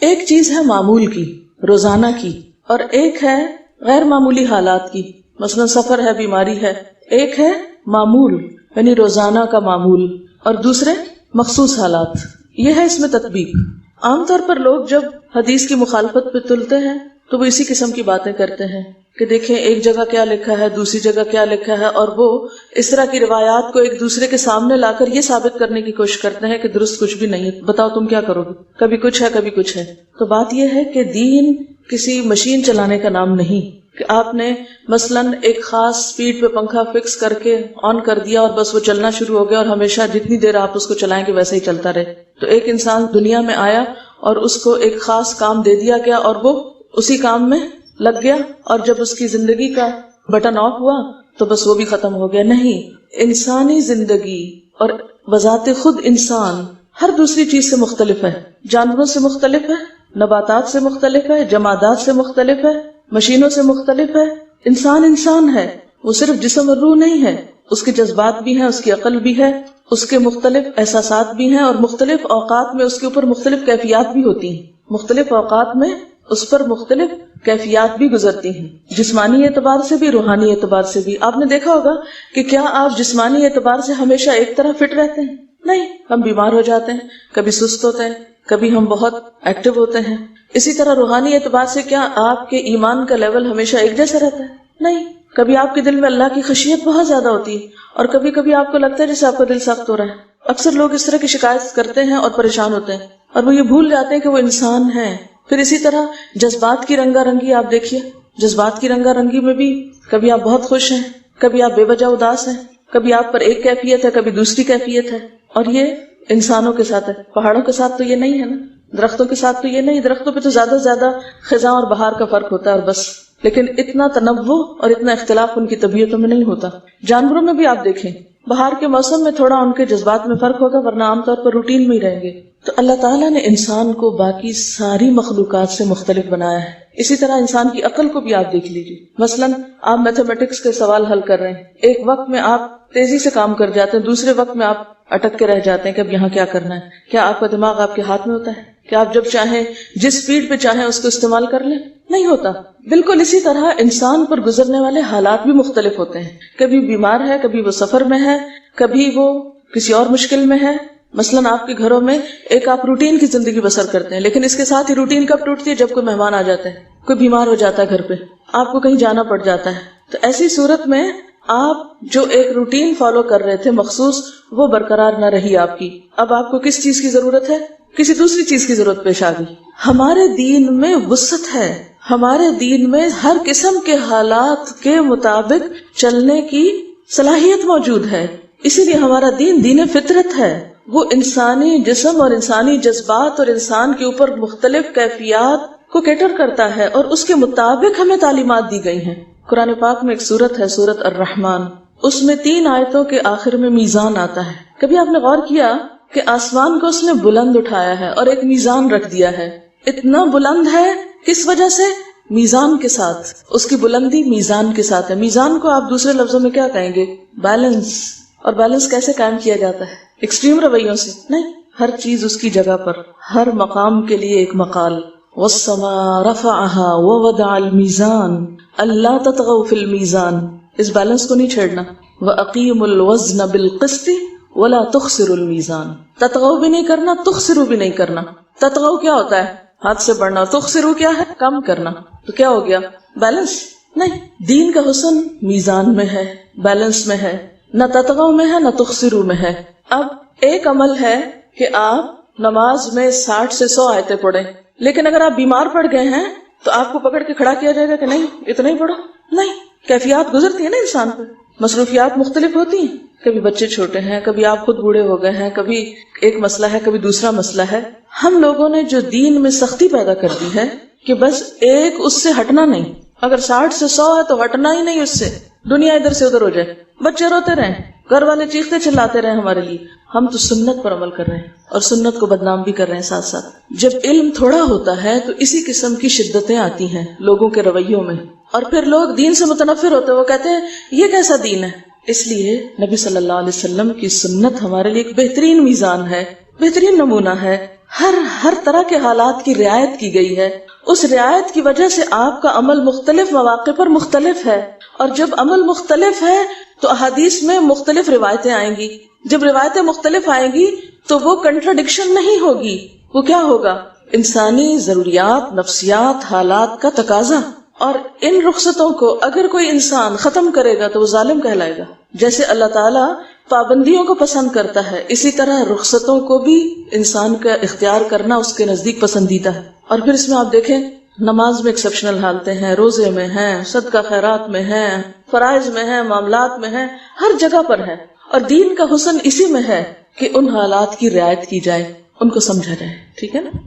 ایک چیز ہے معمول کی، روزانہ کی، اور ایک ہے غیر معمولی حالات کی، مثلا سفر ہے، بیماری ہے. ایک ہے معمول یعنی روزانہ کا معمول، اور دوسرے مخصوص حالات. یہ ہے اس میں تطبیق. عام طور پر لوگ جب حدیث کی مخالفت پہ تلتے ہیں تو وہ اسی قسم کی باتیں کرتے ہیں کہ دیکھیں ایک جگہ کیا لکھا ہے، دوسری جگہ کیا لکھا ہے، اور وہ اس طرح کی روایات کو ایک دوسرے کے سامنے لا کر یہ ثابت کرنے کی کوشش کرتے ہیں کہ درست کچھ بھی نہیں ہے. بتاؤ تم کیا کرو گے؟ کبھی کچھ ہے، کبھی کچھ ہے. تو بات یہ ہے کہ دین کسی مشین چلانے کا نام نہیں کہ آپ نے مثلاً ایک خاص سپیڈ پہ پنکھا فکس کر کے آن کر دیا اور بس وہ چلنا شروع ہو گیا اور ہمیشہ جتنی دیر آپ اس کو چلائیں گے ویسے ہی چلتا رہے. تو ایک انسان دنیا میں آیا اور اس کو ایک خاص کام دے دیا گیا اور وہ اسی کام میں لگ گیا، اور جب اس کی زندگی کا بٹن آف ہوا تو بس وہ بھی ختم ہو گیا. نہیں، انسانی زندگی اور بذات خود انسان ہر دوسری چیز سے مختلف ہے. جانوروں سے مختلف ہے، نباتات سے مختلف ہے، جمادات سے مختلف ہے، مشینوں سے مختلف ہے. انسان انسان ہے، وہ صرف جسم اور روح نہیں ہے، اس کے جذبات بھی ہیں، اس کی عقل بھی ہے، اس کے مختلف احساسات بھی ہیں اور مختلف اوقات میں اس کے اوپر مختلف کیفیات بھی ہوتی ہیں، مختلف اوقات میں اس پر مختلف کیفیات بھی گزرتی ہیں، جسمانی اعتبار سے بھی، روحانی اعتبار سے بھی۔ آپ نے دیکھا ہوگا کہ کیا آپ جسمانی اعتبار سے ہمیشہ ایک طرح فٹ رہتے ہیں؟ نہیں، ہم بیمار ہو جاتے ہیں، کبھی سست ہوتے ہیں، کبھی ہم بہت ایکٹیو ہوتے ہیں۔ اسی طرح روحانی اعتبار سے کیا آپ کے ایمان کا لیول ہمیشہ ایک جیسا رہتا ہے؟ نہیں، کبھی آپ کے دل میں اللہ کی خشیت بہت زیادہ ہوتی ہے اور کبھی کبھی آپ کو لگتا ہے جیسے آپ کا دل سخت ہو رہا ہے۔ اکثر لوگ اس طرح کی شکایت کرتے ہیں اور پریشان ہوتے ہیں اور وہ یہ بھول جاتے ہیں کہ وہ انسان ہیں۔ پھر اسی طرح جذبات کی رنگا رنگی آپ دیکھیے، جذبات کی رنگا رنگی میں بھی کبھی آپ بہت خوش ہیں، کبھی آپ بے وجہ اداس ہیں، کبھی آپ پر ایک کیفیت ہے، کبھی دوسری کیفیت ہے۔ اور یہ انسانوں کے ساتھ ہے، پہاڑوں کے ساتھ تو یہ نہیں ہے نا، درختوں کے ساتھ تو یہ نہیں، درختوں پہ تو زیادہ سے زیادہ خزاں اور بہار کا فرق ہوتا ہے اور بس، لیکن اتنا تنوع اور اتنا اختلاف ان کی طبیعتوں میں نہیں ہوتا۔ جانوروں میں بھی آپ دیکھیں، بہار کے موسم میں تھوڑا ان کے جذبات میں فرق ہوگا، ورنہ عام طور پر روٹین میں ہی رہیں گے۔ تو اللہ تعالیٰ نے انسان کو باقی ساری مخلوقات سے مختلف بنایا ہے۔ اسی طرح انسان کی عقل کو بھی آپ دیکھ لیجیے، مثلاً آپ میتھمیٹکس کے سوال حل کر رہے ہیں، ایک وقت میں آپ تیزی سے کام کر جاتے ہیں، دوسرے وقت میں آپ اٹک کے رہ جاتے ہیں کہ اب یہاں کیا کرنا ہے۔ کیا آپ کا دماغ آپ کے ہاتھ میں ہوتا ہے کہ آپ جب چاہیں جس سپیڈ پہ چاہیں اس کو استعمال کر لیں؟ نہیں ہوتا۔ بالکل اسی طرح انسان پر گزرنے والے حالات بھی مختلف ہوتے ہیں، کبھی بیمار ہے، کبھی وہ سفر میں ہے، کبھی وہ کسی اور مشکل میں ہے۔ مثلاً آپ کے گھروں میں ایک آپ روٹین کی زندگی بسر کرتے ہیں، لیکن اس کے ساتھ ہی روٹین کب ٹوٹتی ہے؟ جب کوئی مہمان آ جاتا ہے، کوئی بیمار ہو جاتا ہے گھر پہ، آپ کو کہیں جانا پڑ جاتا ہے۔ تو ایسی صورت میں آپ جو ایک روٹین فالو کر رہے تھے مخصوص، وہ برقرار نہ رہی آپ کی، اب آپ کو کس چیز کی ضرورت ہے؟ کسی دوسری چیز کی ضرورت پیش آ گئی۔ ہمارے دین میں وسعت ہے، ہمارے دین میں ہر قسم کے حالات کے مطابق چلنے کی صلاحیت موجود ہے، اسی لیے ہمارا دین دین فطرت ہے۔ وہ انسانی جسم اور انسانی جذبات اور انسان کے اوپر مختلف کیفیات کو کیٹر کرتا ہے اور اس کے مطابق ہمیں تعلیمات دی گئی ہیں۔ قرآن پاک میں ایک سورت ہے، سورت الرحمن، اس میں 3 آیتوں کے آخر میں میزان آتا ہے۔ کبھی آپ نے غور کیا کہ آسمان کو اس نے بلند اٹھایا ہے اور ایک میزان رکھ دیا ہے؟ اتنا بلند ہے کس وجہ سے؟ میزان کے ساتھ، اس کی بلندی میزان کے ساتھ ہے۔ میزان کو آپ دوسرے لفظوں میں کیا کہیں گے؟ بیلنس۔ اور بیلنس کیسے قائم کیا جاتا ہے؟ ایکسٹریم رویوں سے نہیں، ہر چیز اس کی جگہ پر، ہر مقام کے لیے ایک مقال۔ وَالسَّمَاءَ رَفَعَهَا وَوَضَعَ الْمِيزَانَ أَلَّا تَطْغَوْا فِي الْمِيزَانِ، اس بیلنس کو نہیں چھیڑنا۔ وَأَقِيمُوا الْوَزْنَ بِالْقِسْطِ وَلَا تُخْسِرُوا الْمِيزَانَ، تطغوا بھی نہیں کرنا، تخسروا بھی نہیں کرنا۔ تطغوا کیا ہوتا ہے؟ ہاتھ سے بڑھنا، تخسروا کیا ہے؟ کم کرنا۔ تو کیا ہو گیا؟ بیلنس نہیں۔ دین کا حسن میزان میں ہے، بیلنس میں ہے، نہ تطغوا میں ہے نہ تخسروا میں ہے۔ اب ایک عمل ہے کہ آپ نماز میں 60 سے 100 آیتیں پڑھیں، لیکن اگر آپ بیمار پڑ گئے ہیں تو آپ کو پکڑ کے کھڑا کیا جائے گا کہ نہیں اتنا ہی پڑھو؟ نہیں، کیفیات گزرتی ہے نا انسان پہ، مصروفیات مختلف ہوتی ہیں، کبھی بچے چھوٹے ہیں، کبھی آپ خود بوڑھے ہو گئے ہیں، کبھی ایک مسئلہ ہے، کبھی دوسرا مسئلہ ہے۔ ہم لوگوں نے جو دین میں سختی پیدا کر دی ہے کہ بس ایک اس سے ہٹنا نہیں، اگر 60 سے 100 ہے تو ہٹنا ہی نہیں اس سے، دنیا ادھر سے ادھر ہو جائے، بچے روتے رہیں، گھر والے چیختے چلاتے رہے ہمارے لیے، ہم تو سنت پر عمل کر رہے ہیں اور سنت کو بدنام بھی کر رہے ہیں ساتھ ساتھ۔ جب علم تھوڑا ہوتا ہے تو اسی قسم کی شدتیں آتی ہیں لوگوں کے رویوں میں، اور پھر لوگ دین سے متنفر ہوتے ہیں، وہ کہتے ہیں یہ کیسا دین ہے؟ اس لیے نبی صلی اللہ علیہ وسلم کی سنت ہمارے لیے ایک بہترین میزان ہے، بہترین نمونہ ہے۔ ہر طرح کے حالات کی رعایت کی گئی ہے، اس رعایت کی وجہ سے آپ کا عمل مختلف مواقع پر مختلف ہے، اور جب عمل مختلف ہے تو احادیث میں مختلف روایتیں آئیں گی، جب روایتیں مختلف آئیں گی تو وہ کنٹراڈکشن نہیں ہوگی، وہ کیا ہوگا؟ انسانی ضروریات، نفسیات، حالات کا تقاضا۔ اور ان رخصتوں کو اگر کوئی انسان ختم کرے گا تو وہ ظالم کہلائے گا۔ جیسے اللہ تعالیٰ پابندیوں کو پسند کرتا ہے، اسی طرح رخصتوں کو بھی انسان کا اختیار کرنا اس کے نزدیک پسندیدہ ہے۔ اور پھر اس میں آپ دیکھیں، نماز میں ایکسیپشنل حالتیں ہیں، روزے میں ہیں، صدقہ خیرات میں ہیں، فرائض میں ہیں، معاملات میں ہیں، ہر جگہ پر ہے۔ اور دین کا حسن اسی میں ہے کہ ان حالات کی رعایت کی جائے، ان کو سمجھا جائے، ٹھیک ہے نا؟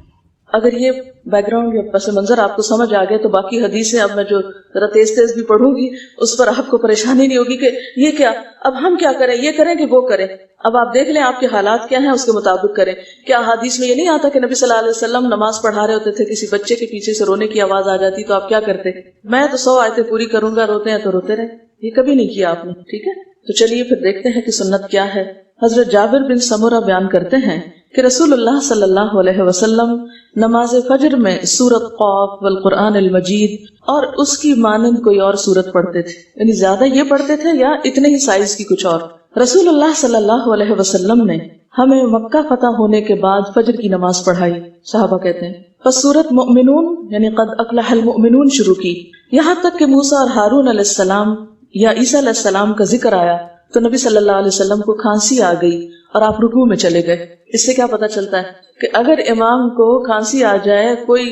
اگر یہ بیک گراؤنڈ یا پس منظر آپ کو سمجھ آ گیا تو باقی حدیثیں اب میں جو ذرا تیز بھی پڑھوں گی اس پر آپ کو پریشانی نہیں ہوگی کہ یہ کیا، اب ہم کیا کریں، یہ کریں کہ وہ کریں۔ اب آپ دیکھ لیں آپ کے حالات کیا ہیں، اس کے مطابق کریں۔ کیا حدیث میں یہ نہیں آتا کہ نبی صلی اللہ علیہ وسلم نماز پڑھا رہے ہوتے تھے، کسی بچے کے پیچھے سے رونے کی آواز آ جاتی تو آپ کیا کرتے؟ میں تو 100 آیتیں پوری کروں گا، روتے ہیں تو روتے رہے۔ یہ کبھی نہیں کیا آپ نے، ٹھیک ہے؟ تو چلیے پھر دیکھتے ہیں کہ سنت کیا ہے۔ حضرت جابر بن سمرہ بیان کرتے ہیں کہ رسول اللہ صلی اللہ علیہ وسلم نماز فجر میں سورۃ قاف والقرآن المجید اور اس کی مانند کوئی اور سورت پڑھتے تھے، یعنی زیادہ یہ پڑھتے تھے یا اتنے ہی سائز کی کچھ اور۔ رسول اللہ صلی اللہ علیہ وسلم نے ہمیں مکہ فتح ہونے کے بعد فجر کی نماز پڑھائی، صحابہ کہتے ہیں، پس سورۃ مؤمنون یعنی قد افلح المؤمنون شروع کی، یہاں تک کہ موسیٰ اور ہارون علیہ السلام یا عیسیٰ علیہ السلام کا ذکر آیا تو نبی صلی اللہ علیہ وسلم کو کھانسی آ گئی اور آپ رکوع میں چلے گئے۔ اس سے کیا پتہ چلتا ہے کہ اگر امام کو کھانسی آ جائے، کوئی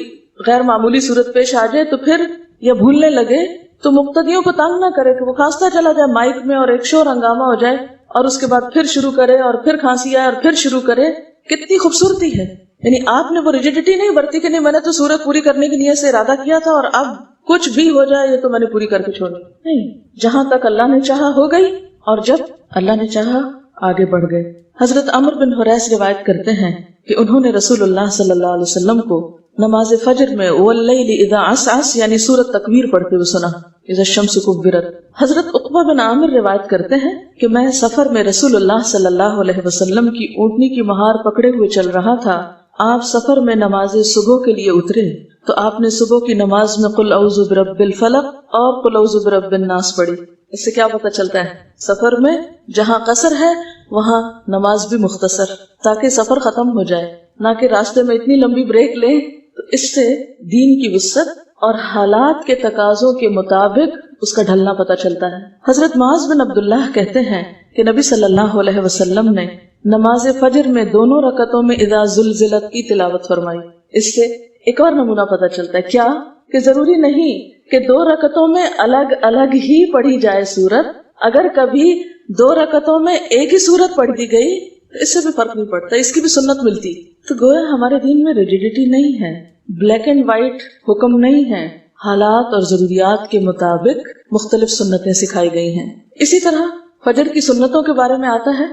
غیر معمولی صورت پیش آ جائے تو پھر یا بھولنے لگے تو مقتدیوں کو تنگ نہ کرے کہ وہ کھانستا چلا جائے مائک میں اور ایک شور ہنگامہ ہو جائے اور اس کے بعد پھر شروع کرے اور پھر کھانسی آئے اور پھر شروع کرے۔ کتنی خوبصورتی ہے، یعنی آپ نے وہ ریجیڈیٹی نہیں برتی کہ نہیں میں نے تو سورت پوری کرنے کی نیت سے ارادہ کیا تھا اور اب کچھ بھی ہو جائے یہ تو میں نے پوری کر کے چھوڑی، نہیں، جہاں تک اللہ نے چاہا ہو گئی اور جب اللہ نے چاہا آگے بڑھ گئے۔ حضرت عمر بن حریث روایت کرتے ہیں کہ انہوں نے رسول اللہ صلی اللہ علیہ وسلم کو نماز فجر میں واللیل اذا عسعس یعنی سورۃ تکویر پڑھتے ہوئے سنا، اذا الشمس کورت۔ حضرت عقبہ بن عامر روایت کرتے ہیں کہ میں سفر میں رسول اللہ صلی اللہ علیہ وسلم کی اونٹنی کی مہار پکڑے ہوئے چل رہا تھا، آپ سفر میں نماز صبح کے لیے اترے تو آپ نے صبح کی نماز میں قل اعوذ برب الفلق اور قل اعوذ برب الناس پڑھی۔ اس سے کیا پتہ چلتا ہے، سفر میں جہاں قصر ہے وہاں نماز بھی مختصر، تاکہ سفر ختم ہو جائے، نہ کہ راستے میں اتنی لمبی بریک لیں۔ تو اس سے دین کی وسعت اور حالات کے تقاضوں کے مطابق اس کا ڈھلنا پتہ چلتا ہے۔ حضرت معاذ بن عبداللہ کہتے ہیں کہ نبی صلی اللہ علیہ وسلم نے نماز فجر میں دونوں رکعتوں میں اذا زلزلت کی تلاوت فرمائی۔ اس سے ایک اور نمونہ پتہ چلتا ہے، کیا کہ ضروری نہیں کہ 2 رکعتوں میں الگ الگ ہی پڑھی جائے سورت، اگر کبھی 2 رکعتوں میں ایک ہی سورت پڑھ دی گئی تو اس سے بھی فرق نہیں پڑتا، اس کی بھی سنت ملتی۔ تو گویا ہمارے دین میں ریجیڈیٹی نہیں ہے، بلیک اینڈ وائٹ حکم نہیں ہے، حالات اور ضروریات کے مطابق مختلف سنتیں سکھائی گئی ہیں۔ اسی طرح فجر کی سنتوں کے بارے میں آتا ہے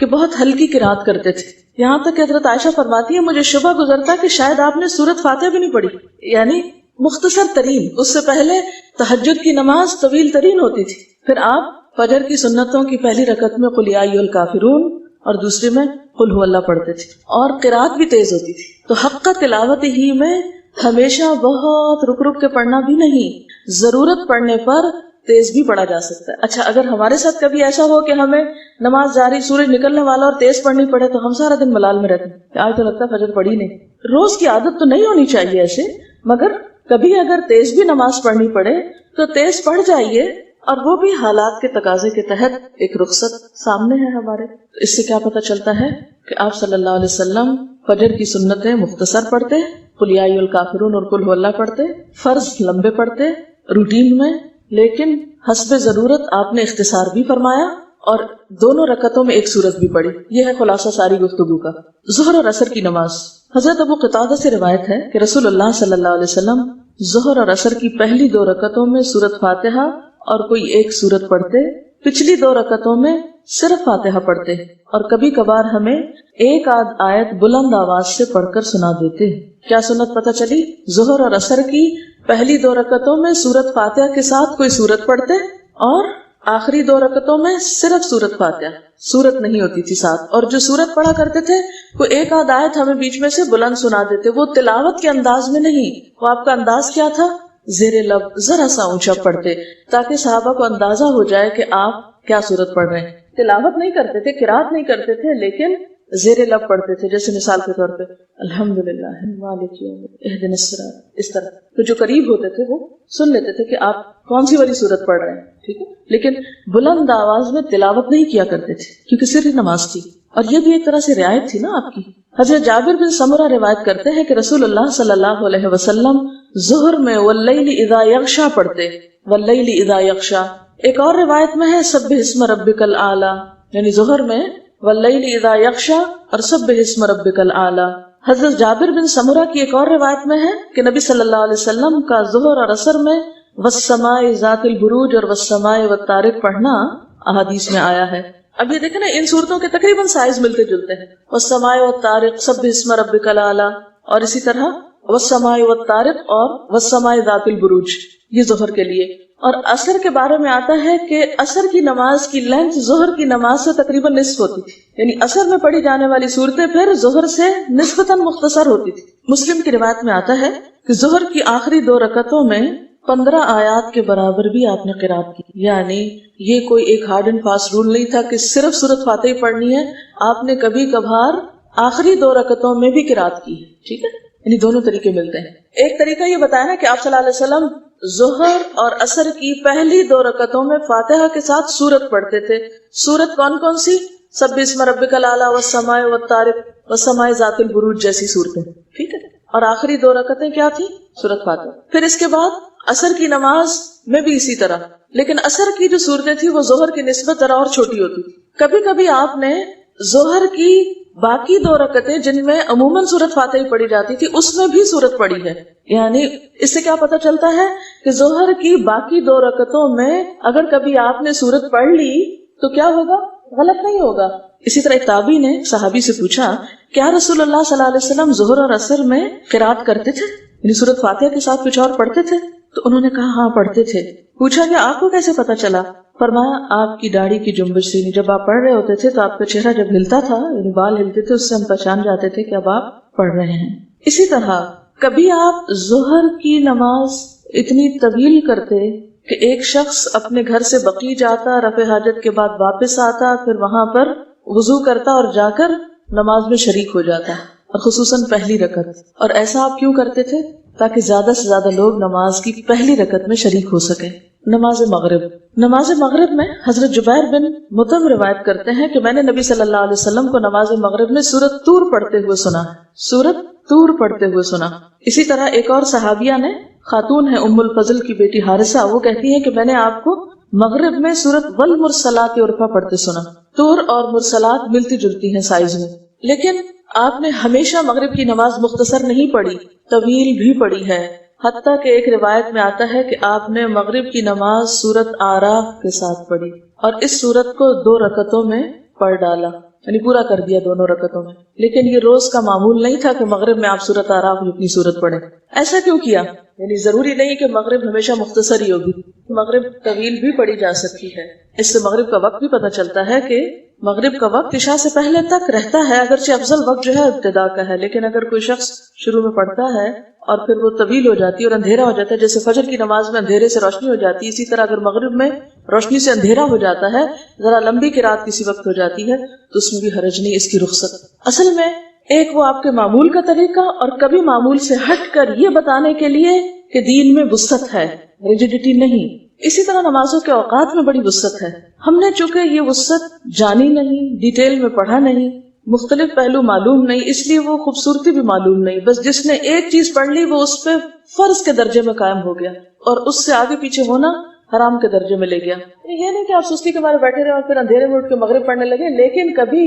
کہ بہت ہلکی قرات کرتے تھے، یہاں تک کہ حضرت عائشہ فرماتی ہے مجھے شبہ گزرتا کہ شاید آپ نے سورت فاتحہ بھی نہیں پڑھی، یعنی مختصر ترین۔ اس سے پہلے تہجد کی نماز طویل ترین ہوتی تھی، پھر آپ فجر کی سنتوں کی پہلی رکعت میں قل یا ایھا الکافرون اور دوسری میں قل ھو اللہ پڑھتے تھے، اور قرات بھی تیز ہوتی تھی۔ تو حق کا تلاوت ہی میں ہمیشہ بہت رک رک کے پڑھنا بھی نہیں، ضرورت پڑنے پر تیز بھی پڑھا جا سکتا ہے۔ اچھا، اگر ہمارے ساتھ کبھی ایسا ہو کہ ہمیں نماز جاری، سورج نکلنے والا اور تیز پڑھنی پڑے تو ہم سارا دن ملال میں رہتے ہیں کہ آج تو لگتا ہے فجر پڑھی نہیں۔ روز کی عادت تو نہیں ہونی چاہیے ایسے، مگر کبھی اگر تیز بھی نماز پڑھنی پڑے تو تیز پڑھ جائیے، اور وہ بھی حالات کے تقاضے کے تحت ایک رخصت سامنے ہے ہمارے۔ اس سے کیا پتہ چلتا ہے کہ آپ صلی اللہ علیہ وسلم فجر کی سنتیں مختصر پڑھتے، قل یا ایھا الکافرون اور قل ھو اللہ پڑھتے، فرض لمبے پڑھتے روٹین میں، لیکن حسب ضرورت آپ نے اختصار بھی فرمایا اور دونوں رکعتوں میں ایک سورت بھی پڑھی۔ یہ ہے خلاصہ ساری گفتگو کا۔ ظہر اور عصر کی نماز، حضرت ابو قتادہ سے روایت ہے کہ رسول اللہ صلی اللہ علیہ وسلم ظہر اور عصر کی پہلی 2 رکعتوں میں سورت فاتحہ اور کوئی ایک سورت پڑھتے، پچھلی 2 رکعتوں میں صرف فاتحہ پڑھتے، اور کبھی کبھار ہمیں ایک آدھ آیت بلند آواز سے پڑھ کر سنا دیتے۔ کیا سنت پتہ چلی؟ ظہر اور عصر کی پہلی 2 رکعتوں میں سورت فاتحہ کے ساتھ کوئی سورت پڑھتے، اور آخری 2 رکعتوں میں صرف سورت فاتحہ، سورت نہیں ہوتی تھی ساتھ، اور جو سورت پڑھا کرتے تھے کوئی ایک آدھ آیت ہمیں بیچ میں سے بلند سنا دیتے۔ وہ تلاوت کے انداز میں نہیں، وہ آپ کا انداز کیا تھا؟ زیر لب ذرا سا اونچا پڑھتے، تاکہ صحابہ کو اندازہ ہو جائے کہ آپ کیا سورت پڑھ رہے ہیں۔ تلاوت نہیں کرتے تھے، قرات نہیں کرتے تھے، لیکن زیر لب پڑھتے تھے، جیسے مثال کے طور پہ الحمدللہ مالک یوم الدین اہدنا الصراط، اس طرح۔ تو جو قریب ہوتے تھے وہ سن لیتے تھے کہ آپ کون سی والی سورت پڑھ رہے ہیں، ٹھیک ہے، لیکن بلند آواز میں تلاوت نہیں کیا کرتے تھے کیونکہ سری نماز تھی، اور یہ بھی ایک طرح سے رعایت تھی نا آپ کی۔ حضرت جابر بن سمرہ روایت کرتے ہیں کہ رسول اللہ صلی اللہ علیہ وسلم ظہر میں واللیل اذا یغشا پڑھتے، واللیل اذا یغشا۔ ایک اور روایت میں ہے سبح اسم ربک الاعلی، یعنی ظہر میں واللیل اذا یغشا اور سبح اسم ربک الاعلی۔ حضرت جابر بن سمرہ کی ایک اور روایت میں ہے کہ نبی صلی اللہ علیہ وسلم کا ظہر اور عصر میں والسماء ذات البروج اور والسماء والطارق پڑھنا احادیث میں آیا ہے۔ اب یہ دیکھیں نا، ان صورتوں کے تقریباً سائز ملتے جلتے ہیں، والسماء والطارق، سبح اسم ربک الاعلی، اور اسی طرح والسماء والطارق اور والسماء ذات البروج، یہ ظہر کے لیے۔ اور عصر کے بارے میں آتا ہے کہ عصر کی نماز کی لینتھ ظہر کی نماز سے تقریباً نصف ہوتی تھی، یعنی عصر میں پڑھی جانے والی صورتیں پھر ظہر سے نسبتاً مختصر ہوتی تھی۔ مسلم کی روایت میں آتا ہے کہ ظہر کی آخری 2 رکعتوں میں 15 آیات کے برابر بھی آپ نے قرات کی، یعنی یہ کوئی ایک ہارڈ اینڈ فاسٹ رول نہیں تھا کہ صرف سورۃ فاتحہ پڑھنی ہے، آپ نے کبھی کبھار آخری 2 رکعتوں میں بھی قرات کی ہے، ٹھیک ہے، یعنی دونوں طریقے ملتے ہیں۔ ایک طریقہ یہ بتایا نا کہ آپ صلی اللہ علیہ وسلم ظہر اور عصر کی پہلی 2 رکعتوں میں فاتحہ کے ساتھ سورت پڑھتے تھے۔ سورت کون کون سی؟ سبح اسم ربک الاعلی والسماء والطارق والسماء ذات البروج جیسی صورتیں، ٹھیک ہے، اور آخری 2 رکعتیں کیا تھی؟ سورت فاتحہ۔ پھر اس کے بعد عصر کی نماز میں بھی اسی طرح، لیکن عصر کی جو صورتیں تھی وہ ظہر کی نسبت ذرا اور چھوٹی ہوتی تھی۔ کبھی کبھی آپ نے ظہر کی باقی 2 رکعتیں جن میں عموماً سورت فاتحہ پڑھی جاتی تھی اس میں بھی سورت پڑھی ہے، یعنی اس سے کیا پتہ چلتا ہے کہ ظہر کی باقی 2 رکعتوں میں اگر کبھی آپ نے سورت پڑھ لی تو کیا ہوگا؟ غلط نہیں ہوگا۔ اسی طرح ایک تابعی نے صحابی سے پوچھا، کیا رسول اللہ صلی اللہ علیہ وسلم ظہر اور عصر میں قرات کرتے تھے، یعنی سورت فاتحہ کے ساتھ کچھ اور پڑھتے تھے؟ تو انہوں نے کہا ہاں پڑھتے تھے۔ پوچھا کہ آپ کو کیسے پتا چلا؟ فرمایا آپ کی داڑھی کی جنبش سے، جب آپ پڑھ رہے ہوتے تھے تو آپ کا چہرہ جب ہلتا تھا، یعنی بال ہلتے تھے، اس سے ہم پہچان جاتے تھے کہ اب آپ پڑھ رہے ہیں۔ اسی طرح کبھی آپ ظہر کی نماز اتنی طویل کرتے کہ ایک شخص اپنے گھر سے بقیع جاتا، رفع حاجت کے بعد واپس آتا، پھر وہاں پر وضو کرتا اور جا کر نماز میں شریک ہو جاتا، اور خصوصاً پہلی رکعت۔ اور ایسا آپ کیوں کرتے تھے؟ تاکہ زیادہ سے زیادہ لوگ نماز کی پہلی رکعت میں شریک ہو سکیں۔ نماز مغرب، نماز مغرب میں حضرت جبیر بن مطعم روایت کرتے ہیں کہ میں نے نبی صلی اللہ علیہ وسلم کو نماز مغرب میں سورۃ طور پڑھتے ہوئے سنا، سورۃ طور پڑھتے ہوئے سنا۔ اسی طرح ایک اور صحابیہ نے، خاتون ہے ام الفضل کی بیٹی حارثہ، وہ کہتی ہے کہ میں نے آپ کو مغرب میں سورۃ والمرسلات عرفا پڑھتے سنا۔ طور اور مرسلات ملتی جلتی ہیں سائز میں، لیکن آپ نے ہمیشہ مغرب کی نماز مختصر نہیں پڑھی، طویل بھی پڑھی ہے، حتیٰ کہ ایک روایت میں آتا ہے کہ آپ نے مغرب کی نماز سورۃ آراف کے ساتھ پڑھی اور اس سورت کو 2 رکعتوں میں پڑھ ڈالا، یعنی پورا کر دیا دونوں رکعتوں میں۔ لیکن یہ روز کا معمول نہیں تھا کہ مغرب میں آپ سورۃ آراف جتنی سورت پڑھیں۔ ایسا کیوں کیا؟ یعنی ضروری نہیں کہ مغرب ہمیشہ مختصر ہی ہوگی، مغرب طویل بھی پڑھی جا سکتی ہے۔ اس سے مغرب کا وقت بھی پتہ چلتا ہے کہ مغرب کا وقت عشاء سے پہلے تک رہتا ہے، اگرچہ افضل وقت جو ہے ابتدا کا ہے، لیکن اگر کوئی شخص شروع میں پڑھتا ہے اور پھر وہ طویل ہو جاتی ہے اور اندھیرا ہو جاتا ہے، جیسے فجر کی نماز میں اندھیرے سے روشنی ہو جاتی ہے، اسی طرح اگر مغرب میں روشنی سے اندھیرا ہو جاتا ہے، ذرا لمبی قرات کسی وقت ہو جاتی ہے، تو اس میں بھی حرج نہیں، اس کی رخصت۔ اصل میں ایک وہ آپ کے معمول کا طریقہ، اور کبھی معمول سے ہٹ کر یہ بتانے کے لیے کہ دین میں وسعت ہے، ریجڈیٹی نہیں۔ اسی طرح نمازوں کے اوقات میں بڑی وسعت ہے، ہم نے چونکہ یہ وسعت جانی نہیں، ڈیٹیل میں پڑھا نہیں، مختلف پہلو معلوم نہیں، اس لیے وہ خوبصورتی بھی معلوم نہیں، بس جس نے ایک چیز پڑھ لی وہ اس پہ فرض کے درجے میں قائم ہو گیا اور اس سے آگے پیچھے ہونا حرام کے درجے میں لے گیا۔ یہ نہیں کہ آپ سستی کے مارے بیٹھے رہے اور پھر اندھیرے میں اٹھ کے مغرب پڑھنے لگے، لیکن کبھی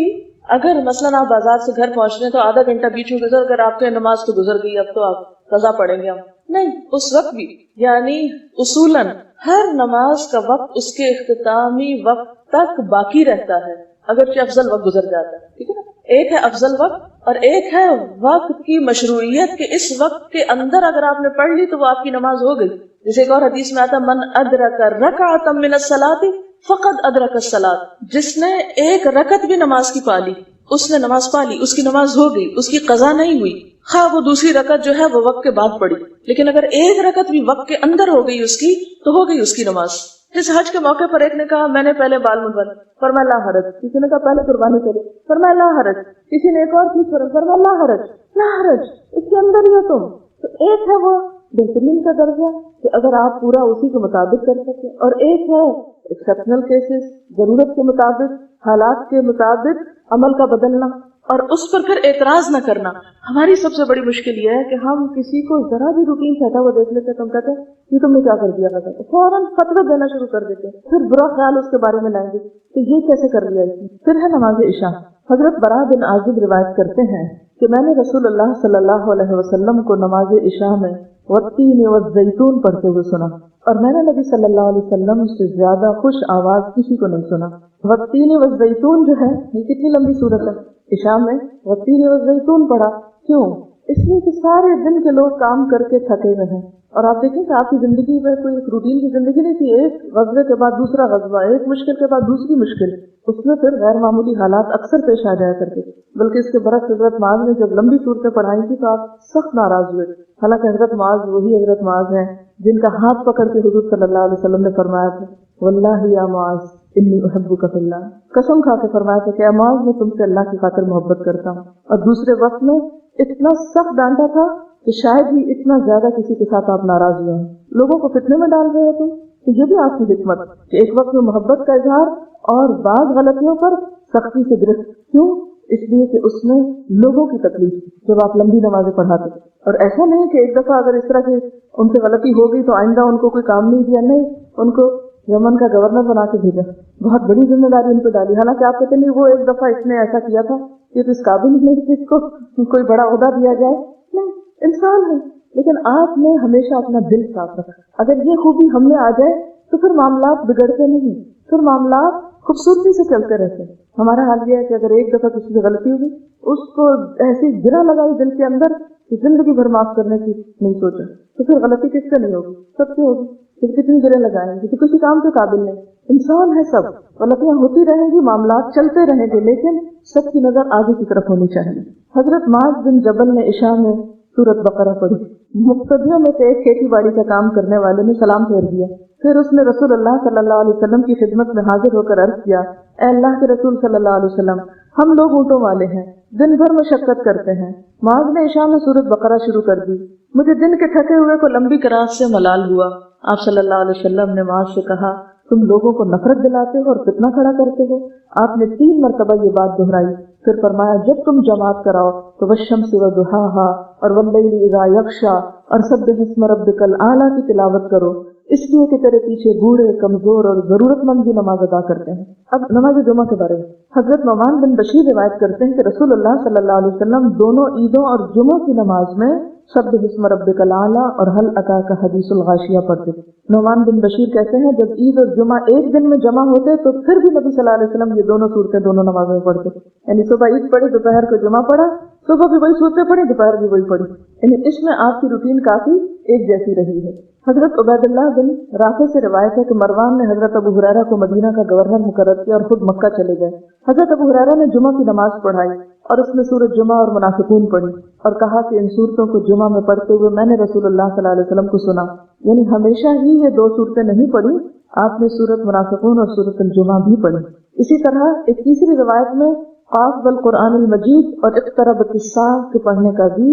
اگر مثلاً آپ بازار سے گھر پہنچ رہے ہیں تو آدھا گھنٹہ بیچ میں گزر کر آپ کے نماز تو گزر گئی، اب تو آپ قضا پڑھیں گے، نہیں، اس وقت بھی، یعنی اصولاً ہر نماز کا وقت اس کے اختتامی وقت تک باقی رہتا ہے، اگرچہ افضل وقت گزر جاتا ہے، ٹھیک ہے نا؟ ایک ہے افضل وقت اور ایک ہے وقت کی مشروعیت، کہ اس وقت کے اندر اگر آپ نے پڑھ لی تو وہ آپ کی نماز ہو گئی۔ جیسے ایک اور حدیث میں آتا، من ادرک رکعۃ من الصلاۃ فقد ادرک الصلاۃ، جس نے ایک رکعت بھی نماز کی پا لی، اس نے نماز پا لی، اس کی نماز ہو گئی، اس کی قضا نہیں ہوئی، خواہ وہ دوسری رکعت جو ہے وہ وقت کے بعد پڑھی، لیکن اگر ایک رکعت بھی وقت کے اندر ہو گئی اس کی تو ہو گئی اس کی نماز۔ جس حج کے موقع پر ایک نے کہا میں نے پہلے بال منڈوائے، فرمایا لا حرج، کسی نے کہا پہلے قربانی کرے، فرمایا لا حرج، کسی نے ایک اور چیز فرمایا لا حرج، لا حرج، اس کے اندر ہی ہو تم۔ تو ایک ہے وہ بہترین کا درجہ کہ اگر آپ پورا اسی کے مطابق کر سکیں، اور ایک ہے ایکسپشنل کیسز، ضرورت کے مطابق، حالات کے مطابق عمل کا بدلنا اور اس پر پھر اعتراض نہ کرنا۔ ہماری سب سے بڑی مشکل یہ ہے کہ ہم کسی کو ذرا بھی روٹین سیٹا ہوا دیکھ لیتے تو ہم کہتے ہیں یہ تم نے کیا کر دیا تھا، فوراً فتوی دینا شروع کر دیتے ہیں، پھر برا خیال اس کے بارے میں لائیں گے کہ یہ کیسے کر لیا اس نے۔ پھر ہے نماز عشاء۔ حضرت برا بن عازب روایت کرتے ہیں کہ میں نے رسول اللہ صلی اللہ علیہ وسلم کو نماز عشاء میں والتین والزیتون پڑھتے ہوئے سنا، اور میں نے نبی صلی اللہ علیہ وسلم سے زیادہ خوش آواز کسی کو نہیں سنا۔ والتین والزیتون جو ہے یہ کتنی لمبی صورت ہے، عشاء میں والتین والزیتون پڑھا، کیوں؟ اس لیے کہ سارے دن کے لوگ کام کر کے تھکے ہوئے ہیں اور آپ دیکھیں کہ آپ کی زندگی میں کوئی ایک روٹین کی زندگی نہیں تھی، ایک غزوے کے بعد دوسرا غزوہ، ایک مشکل کے بعد دوسری مشکل، اس میں پھر غیر معمولی حالات اکثر پیش آ جایا کرتے، بلکہ اس کے برعکس حضرت معاذ نے جب لمبی صورتیں پڑھائی تھی تو آپ سخت ناراض ہوئے، حالانکہ حضرت معاذ وہی حضرت معاذ ہیں جن کا ہاتھ پکڑ کے حضور صلی اللہ علیہ وسلم نے فرمایا تھا واللہ یا معاذ انی احبک فی اللہ، قسم کھا کے فرمایا تھا کہ اے معاذ میں تم سے اللہ کی خاطر محبت کرتا ہوں، اور دوسرے وقت میں اتنا سخت ڈانٹا تھا کہ شاید ہی اتنا زیادہ کسی کے ساتھ آپ ناراض ہوئے ہیں، لوگوں کو فتنے میں ڈال رہے تھے، تو یہ بھی آپ کی حکمت کہ ایک وقت میں محبت کا اظہار اور بعض غلطیوں پر سختی سے گرفت، کیوں؟ اس لیے کہ اس میں لوگوں کی تکلیف جب آپ لمبی نمازیں پڑھاتے، اور ایسا نہیں کہ ایک دفعہ اگر اس طرح کی ان سے غلطی ہو گئی تو آئندہ ان کو کوئی کام نہیں دیا، نہیں، ان کو یمن کا گورنر بنا کے بھیجا، بہت بڑی ذمہ داری ان پہ ڈالی، حالانکہ آپ کہتے نہیں وہ ایک دفعہ اس نے ایسا کیا تھا، یہ تو اس قابل نہیں کہ اس کو کوئی بڑا عہدہ دیا جائے، نہیں، انسان ہے، لیکن آپ نے ہمیشہ اپنا دل صاف رکھا، اگر یہ خوبی ہم میں آ جائے تو پھر معاملات بگڑتے نہیں، پھر معاملات خوبصورتی سے چلتے رہتے ہیں۔ ہمارا حال یہ ہے کہ اگر ایک دفعہ کسی سے غلطی ہوگی اس کو ایسی گرہ لگائی دل کے اندر کہ زندگی بھر معاف کرنے کی نہیں سوچا، تو پھر غلطی کس سے نہیں ہوگی؟ سب سے ہوگی، پھر کتنی گرہ لگائیں گے کہ کسی کام کے قابل نہیں، انسان ہے سب، غلطیاں ہوتی رہیں گی، معاملات چلتے رہیں گے، لیکن سب کی نظر آگے کی طرف ہونی چاہیے۔ حضرت معاذ بن جبل نے عشاء میں سورۃ بقرہ پڑھی، مقتدیوں میں سے ایک کھیتی باڑی کا کام کرنے والے نے سلام پھیر دیا، پھر اس نے رسول اللہ صلی اللہ علیہ وسلم کی خدمت میں حاضر ہو کر عرض کیا، اے اللہ کے رسول صلی اللہ علیہ وسلم، ہم لوگ اونٹوں والے ہیں، دن بھر مشقت کرتے ہیں۔ معاذ نے عشاء میں سورۃ بقرہ شروع کر دی، مجھے دن کے تھکے ہوئے کو لمبی قرات سے ملال ہوا۔ آپ صلی اللہ علیہ وسلم نے معاذ سے کہا، تم لوگوں کو نفرت دلاتے ہو اور فتنہ کھڑا کرتے ہو۔ آپ نے 3 مرتبہ یہ بات دہرائی، پھر فرمایا جب تم جماعت کراؤ تو والشمس وضحاہا اور واللیل اذا یغشا اور سبح اسم ربک الاعلی کی تلاوت کرو، اس لیے کہ تیرے پیچھے بوڑھے، کمزور اور ضرورت مند بھی نماز ادا کرتے ہیں۔ اب نماز جمعہ کے بارے میں حضرت نعمان بن بشیر روایت کرتے ہیں کہ رسول اللہ صلی اللہ علیہ وسلم دونوں عیدوں اور جمعہ کی نماز میں سبح اسم ربک الاعلی اور هل اتاک حدیث الغاشیہ پڑھتے تھے۔ نعمان بن بشیر کہتے ہیں جب عید اور جمعہ ایک دن میں جمع ہوتے تو پھر بھی نبی صلی اللہ علیہ وسلم یہ دونوں صورتیں دونوں نمازوں میں پڑھتے، یعنی صبح عید پڑھی، دوپہر کو جمعہ پڑھا، صبح بھی وہی صورتیں پڑھی، دوپہر بھی وہی پڑھی، یعنی اس میں آپ کی روٹین کافی ایک جیسی رہی ہے۔ حضرت عبید اللہ بن رافع سے روایت ہے کہ مروان نے حضرت ابو ہریرہ کو مدینہ کا گورنر مقرر کیا اور خود مکہ چلے گئے۔ حضرت ابو ہریرہ نے جمعہ کی نماز پڑھائی اور اس میں سورۃ جمعہ اور منافقون پڑھی اور کہا کہ ان صورتوں کو جمعہ میں پڑھتے ہوئے میں نے رسول اللہ صلی اللہ علیہ وسلم کو سنا، یعنی ہمیشہ ہی یہ 2 صورتیں نہیں پڑھی، آپ نے سورۃ منافقون اور سورۃ الجمعہ بھی پڑھی۔ اسی طرح ایک تیسری روایت میں قاف والقرآن المجید اور اقتربت الساعہ کے پڑھنے کا بھی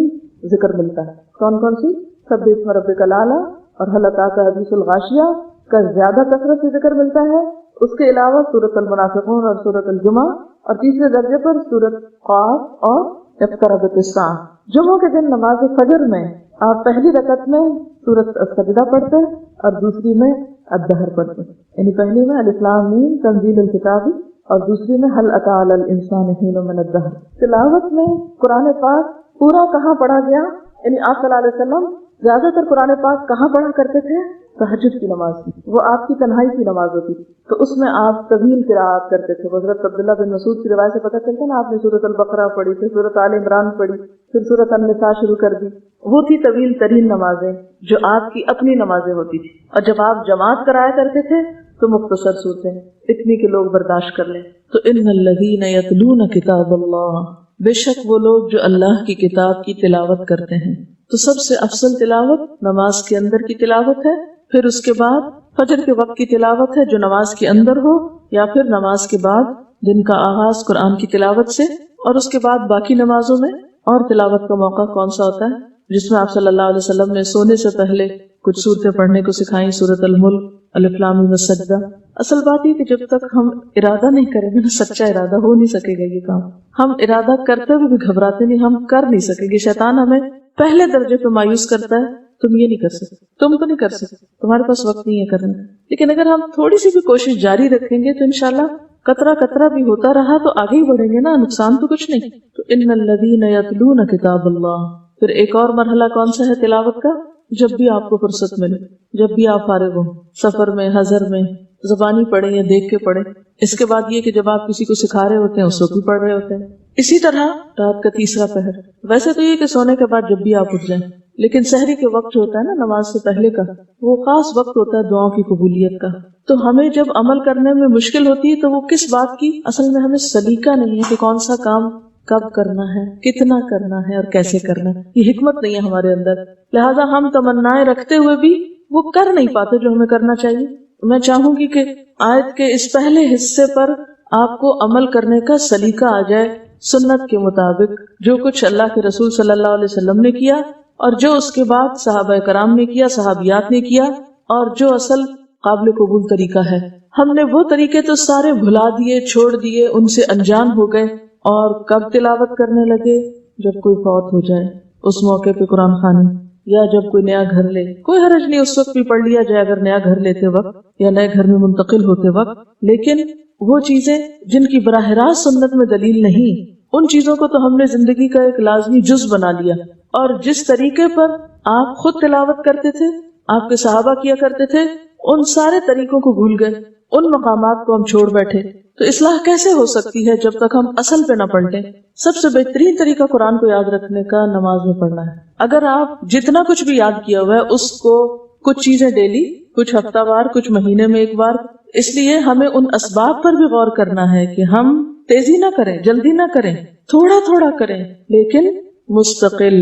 ذکر ملتا ہے۔ کون کون سی؟ سبح اسم ربک الاعلی اور هل اتاک حدیث الغاشیہ کا زیادہ کثرت سے ذکر ملتا ہے، اس کے علاوہ سورۃ المنافقون اور سورۃ الجمعہ، اور تیسرے درجے پر سورۃ قاف اور اقتربت الساعہ۔ جمعہ کے دن نماز فجر میں آپ پہلی رکعت میں سورۃ السجدہ پڑھتے اور دوسری میں الدہر پڑھتے، یعنی پہلی میں الف لام میم تنزیل الکتاب اور دوسری میں هل اتى علی الانسان حین من الدہر۔ تلاوت میں قرآن پاک پورا کہاں پڑھا گیا، یعنی آپ صلی اللہ علیہ وسلم زیادہ تر قرآن پاک کہاں پڑھا کرتے تھے؟ تہجد کی نماز، وہ آپ کی تنہائی کی نماز ہوتی تھی، تو اس میں آپ طویل قراءت کرتے تھے۔ حضرت عبداللہ بن مسعود کی روایت سے پتہ چلتا ہے نا، آپ نے سورۃ البقرہ پڑھی، پھر سورۃ آل عمران پڑھی، پھر سورۃ النساء شروع کر دی، وہ تھی طویل ترین نمازیں جو آپ کی اپنی نمازیں ہوتی تھی، اور جب آپ جماعت کرایا کرتے تھے تو مختصر صورتیں، اتنی کہ لوگ برداشت کر لیں۔ تو ان الذین یتلون کتاب اللہ، بے شک وہ لوگ جو اللہ کی کتاب کی تلاوت کرتے ہیں۔ تو سب سے افضل تلاوت نماز کے اندر کی تلاوت ہے، پھر اس کے بعد فجر کے وقت کی تلاوت ہے جو نماز کے اندر ہو، یا پھر نماز کے بعد دن کا آغاز قرآن کی تلاوت سے، اور اس کے بعد باقی نمازوں میں اور تلاوت کا موقع کون سا ہوتا ہے جس میں آپ صلی اللہ علیہ وسلم نے سونے سے پہلے کچھ صورتیں پڑھنے کو سکھائیں، سورۃ الملک، الف لام میم السجدہ۔ اصل بات یہ کہ جب تک ہم ارادہ نہیں کریں گے نا، سچا ارادہ ہو نہیں سکے گا یہ کام۔ ہم ارادہ کرتے ہوئے بھی گھبراتے نہیں، ہم کر نہیں سکیں گے۔ شیطان ہمیں پہلے درجے پہ مایوس کرتا ہے، تم یہ نہیں کر سکتے، تم تو نہیں کر سکتے، تمہارے پاس وقت نہیں ہے کرنے۔ لیکن اگر ہم تھوڑی سی بھی کوشش جاری رکھیں گے تو انشاءاللہ قطرہ قطرہ بھی ہوتا رہا تو آگے ہی بڑھیں گے نا، نقصان تو کچھ نہیں۔ تو ان الذین یتلون کتاب اللہ، پھر ایک اور مرحلہ کون سا ہے تلاوت کا؟ جب بھی آپ کو فرصت ملے، جب بھی آپ فارغ ہوں، سفر میں، حضر میں، زبانی پڑھیں یا دیکھ کے پڑھیں۔ اس کے بعد یہ کہ جب آپ کسی کو سکھا رہے ہوتے ہیں اس وقت بھی پڑھ رہے ہوتے ہیں۔ اسی طرح رات کا تیسرا پہر، ویسے تو یہ کہ سونے کے بعد جب بھی آپ اٹھ جائیں، لیکن سحری کے وقت جو ہوتا ہے نا نماز سے پہلے کا، وہ خاص وقت ہوتا ہے دعاؤں کی قبولیت کا. تو ہمیں جب عمل کرنے میں مشکل ہوتی ہے تو وہ کس بات کی؟ اصل میں ہمیں سلیقہ نہیں ہے کہ کون سا کام کب کرنا ہے، کتنا کرنا ہے اور کیسے کرنا ہے. یہ حکمت نہیں ہے ہمارے اندر، لہٰذا ہم تمنائیں رکھتے ہوئے بھی وہ کر نہیں پاتے جو ہمیں کرنا چاہیے. میں چاہوں گی کہ آیت کے اس پہلے حصے پر آپ کو عمل کرنے کا سلیقہ آ جائے، سنت کے مطابق جو کچھ اللہ کے رسول صلی اللہ علیہ وسلم نے کیا اور جو اس کے بعد صحابہ کرام نے کیا، صحابیات نے کیا، اور جو اصل قابل قبول طریقہ ہے. ہم نے وہ طریقے تو سارے بھلا دیے، چھوڑ دیے، ان سے انجان ہو گئے، اور کب تلاوت کرنے لگے؟ جب کوئی فوت ہو جائے، اس موقع پہ قرآن خوانی، یا جب کوئی نیا گھر لے. کوئی حرج نہیں اس وقت بھی پڑھ لیا جائے اگر نیا گھر لیتے وقت یا نئے گھر میں منتقل ہوتے وقت. لیکن وہ چیزیں جن کی براہ راست سنت میں دلیل نہیں، ان چیزوں کو تو ہم نے زندگی کا ایک لازمی جز بنا لیا. اور جس طریقے پر آپ خود تلاوت کرتے تھے، آپ کے صحابہ کیا کرتے تھے، ان سارے طریقوں کو بھول گئے، ان مقامات کو ہم چھوڑ بیٹھے. تو اصلاح کیسے ہو سکتی ہے جب تک ہم اصل پہ نہ پلٹیں؟ سب سے بہترین طریقہ قرآن کو یاد رکھنے کا نماز میں پڑھنا ہے. اگر آپ جتنا کچھ بھی یاد کیا ہوا ہے اس کو کچھ چیزیں ڈیلی، کچھ ہفتہ وار، کچھ مہینے میں ایک بار. اس لیے ہمیں ان اسباب پر بھی غور کرنا ہے کہ ہم تیزی نہ کریں، جلدی نہ کریں، تھوڑا تھوڑا کریں، لیکن مستقل،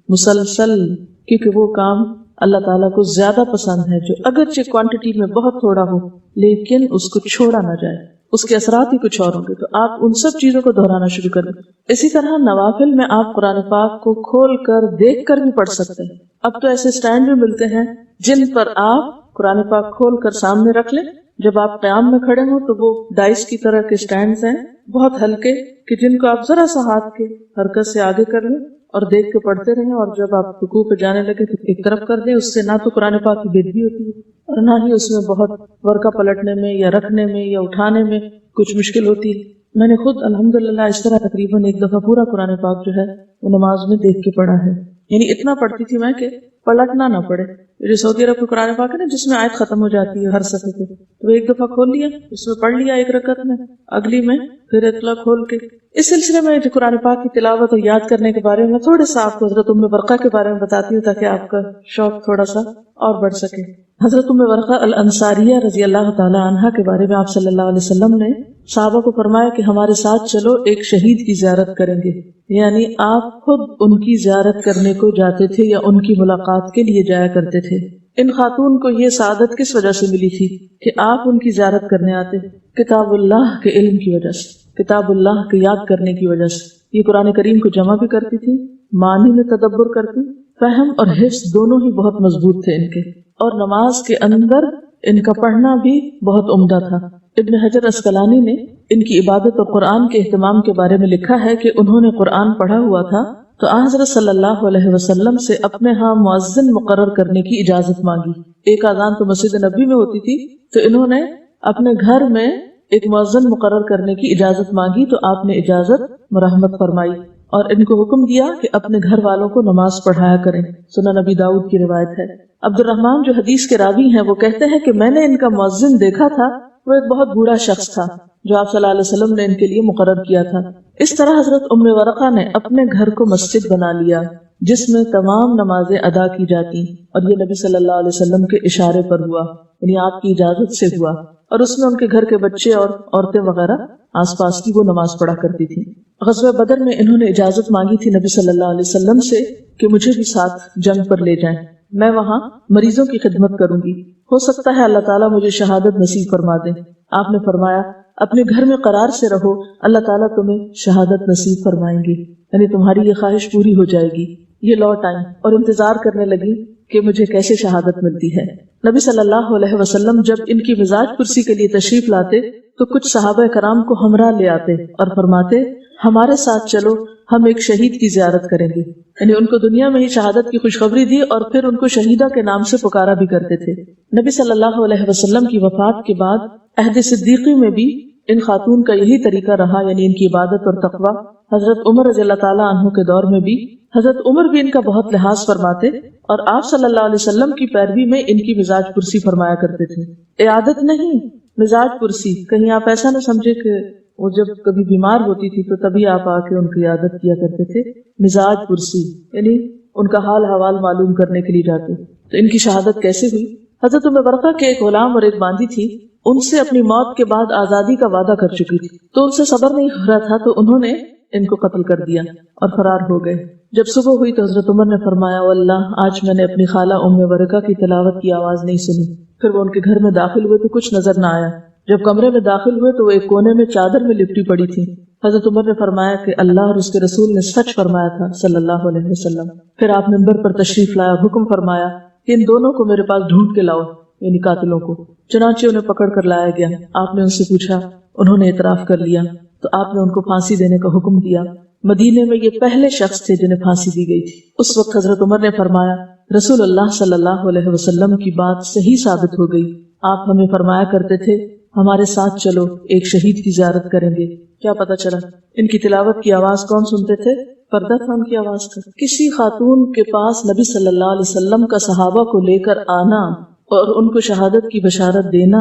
مسلسل. کیونکہ وہ کام اللہ تعالیٰ کو زیادہ پسند ہے جو اگرچہ کوانٹٹی میں بہت تھوڑا ہو لیکن اس کو چھوڑا نہ جائے. اس کے اثرات ہی کچھ اور ہوں گے. تو آپ ان سب چیزوں کو دہرانا شروع کر دیں. اسی طرح نوافل میں آپ قرآن پاک کو کھول کر دیکھ کر بھی پڑھ سکتے ہیں. اب تو ایسے سٹینڈ بھی ملتے ہیں جن پر آپ قرآن پاک کھول کر سامنے رکھ لیں. جب آپ قیام میں کھڑے ہوں تو وہ ڈائس کی طرح کے سٹینڈز ہیں بہت ہلکے، کہ جن کو آپ ذرا سا ہاتھ کے حرکت سے آگے کر لیں اور دیکھ کے پڑھتے رہیں. اور جب آپ رکوع پہ جانے لگے تو ایک طرف کر دیں. اس سے نہ تو قرآن پاک کی بے ادبی ہوتی ہے اور نہ ہی اس میں بہت ورقہ پلٹنے میں یا رکھنے میں یا اٹھانے میں کچھ مشکل ہوتی ہے. میں نے خود الحمدللہ اس طرح تقریباً ایک دفعہ پورا قرآن پاک جو ہے وہ نماز میں دیکھ کے پڑھا ہے. یعنی اتنا پڑھتی تھی میں کہ پلٹنا نہ پڑے. جو سعودی عرب کا قرآن پاک ہے نا جس میں آیت ختم ہو جاتی ہے ہر صفحے پہ، تو ایک دفعہ کھول لیا، اس میں پڑھ لیا ایک رکعت میں، اگلی میں پھر اطلاع کھول کے. اس سلسلے میں جو قرآن پاک کی تلاوت اور یاد کرنے کے بارے میں تھوڑے سا آپ کو حضرت ام ورقہ کے بارے میں بتاتی ہوں تاکہ آپ کا شوق تھوڑا سا اور بڑھ سکے. حضرت ام ورقہ الانصاریہ رضی اللہ تعالی عنہا کے بارے میں آپ صلی اللہ علیہ وسلم نے صحابہ کو فرمایا کہ ہمارے ساتھ چلو ایک شہید کی زیارت کریں گے. یعنی آپ خود ان کی زیارت کرنے کو جاتے تھے یا ان کی ملاقات کے لیے جایا کرتے تھے. ان خاتون کو یہ سعادت کس وجہ سے ملی تھی کہ آپ ان کی زیارت کرنے آتے؟ کتاب اللہ کے علم کی وجہ سے، کتاب اللہ کے یاد کرنے کی وجہ سے. یہ قرآن کریم کو جمع بھی کرتی تھی، معنی میں تدبر کرتی، فہم اور حفظ دونوں ہی بہت مضبوط تھے ان کے، اور نماز کے اندر ان کا پڑھنا بھی بہت عمدہ تھا. ابن حجر اسقلانی نے ان کی عبادت اور قرآن کے اہتمام کے بارے میں لکھا ہے کہ انہوں نے قرآن پڑھا ہوا تھا تو حضرت صلی اللہ علیہ وسلم سے اپنے ہاں مؤذن مقرر کرنے کی اجازت مانگی. ایک اذان تو مسجد نبی میں ہوتی تھی تو انہوں نے اپنے گھر میں ایک مؤذن مقرر کرنے کی اجازت مانگی تو آپ نے اجازت مرحمت فرمائی اور ان کو حکم دیا کہ اپنے گھر والوں کو نماز پڑھایا کریں. سنن نبی داؤد کی روایت ہے. عبد الرحمن جو حدیث کے راوی ہیں وہ کہتے ہیں کہ میں نے ان کا مؤذن دیکھا تھا، وہ ایک بہت بوڑھا شخص تھا جو آپ صلی اللہ علیہ وسلم نے ان کے لیے مقرر کیا تھا. اس طرح حضرت ام ورقہ نے اپنے گھر کو مسجد بنا لیا جس میں تمام نمازیں ادا کی جاتی، اور یہ نبی صلی اللہ علیہ وسلم کے اشارے پر ہوا، یعنی آپ کی اجازت سے ہوا. اور اس میں ان کے گھر کے بچے اور عورتیں وغیرہ آس پاس کی وہ نماز پڑھا کرتی تھی. غزوہ بدر میں انہوں نے اجازت مانگی تھی نبی صلی اللہ علیہ وسلم سے کہ مجھے بھی ساتھ جنگ پر لے جائیں، میں وہاں مریضوں کی خدمت کروں گی، ہو سکتا ہے اللہ تعالیٰ مجھے شہادت نصیب فرما دے. آپ نے فرمایا اپنے گھر میں قرار سے رہو، اللہ تعالیٰ تمہیں شہادت نصیب فرمائیں گے، یعنی تمہاری یہ خواہش پوری ہو جائے گی. یہ لوٹ آئیں اور انتظار کرنے لگی کہ مجھے کیسے شہادت ملتی ہے. نبی صلی اللہ علیہ وسلم جب ان کی مزاج پرسی کے لیے تشریف لاتے تو کچھ صحابہ کرام کو ہمراہ لے آتے اور فرماتے ہمارے ساتھ چلو، ہم ایک شہید کی زیارت کریں گے. یعنی ان کو دنیا میں ہی شہادت کی خوشخبری دی اور پھر ان کو شہیدہ کے نام سے پکارا بھی کرتے تھے. نبی صلی اللہ علیہ وسلم کی وفات کے بعد عہد صدیقی میں بھی ان خاتون کا یہی طریقہ رہا، یعنی ان کی عبادت اور تقوی. حضرت عمر رضی اللہ تعالیٰ عنہ کے دور میں بھی حضرت عمر بھی ان کا بہت لحاظ فرماتے اور آپ صلی اللہ علیہ وسلم کی پیروی میں ان کی مزاج پرسی فرمایا کرتے تھے. عیادت نہیں، مزاج پرسی. کہیں آپ ایسا نہ سمجھے کہ وہ جب کبھی بیمار ہوتی تھی تو تبھی آپ آ کے ان کی عیادت کیا کرتے تھے. مزاج پرسی یعنی ان کا حال حوال معلوم کرنے کے لیے جاتے. تو ان کی شہادت کیسے ہوئی؟ حضرت ام ورقہ کے ایک غلام اور ایک باندی تھی، ان سے اپنی موت کے بعد آزادی کا وعدہ کر چکی تھی، تو ان سے صبر نہیں ہو رہا تھا، تو انہوں نے ان کو قتل کر دیا اور فرار ہو گئے. جب صبح ہوئی تو حضرت عمر نے فرمایا واللہ آج میں نے اپنی خالہ ام ورقہ کی تلاوت کی آواز نہیں سنی. پھر وہ ان کے گھر میں داخل ہوئے تو کچھ نظر نہ آیا. جب کمرے میں داخل ہوئے تو وہ ایک کونے میں چادر میں لپٹی پڑی تھی. حضرت عمر نے فرمایا کہ اللہ اور اس کے رسول نے سچ فرمایا تھا صلی اللہ علیہ وسلم. پھر آپ منبر پر تشریف لایا، حکم فرمایا کہ ان دونوں کو میرے پاس ڈھونڈ کے لاؤ، یعنی قاتلوں کو. چنانچہ انہیں پکڑ کر لایا گیا. آپ نے ان سے پوچھا، انہوں نے اعتراف کر لیا تو آپ نے ان کو پھانسی دینے کا حکم دیا. مدینے میں یہ پہلے شخص تھے جنہیں پھانسی دی گئی تھی. اس وقت حضرت عمر نے فرمایا رسول اللہ صلی اللہ علیہ وسلم کی بات صحیح ثابت ہو گئی. آپ ہمیں فرمایا کرتے تھے ہمارے ساتھ چلو، ایک شہید کی زیارت کریں گے. کیا پتہ چلا ان کی تلاوت کی آواز کون سنتے تھے؟ پردہ تھا ان کی آواز کا. کسی خاتون کے پاس نبی صلی اللہ علیہ وسلم کا صحابہ کو لے کر آنا اور ان کو شہادت کی بشارت دینا،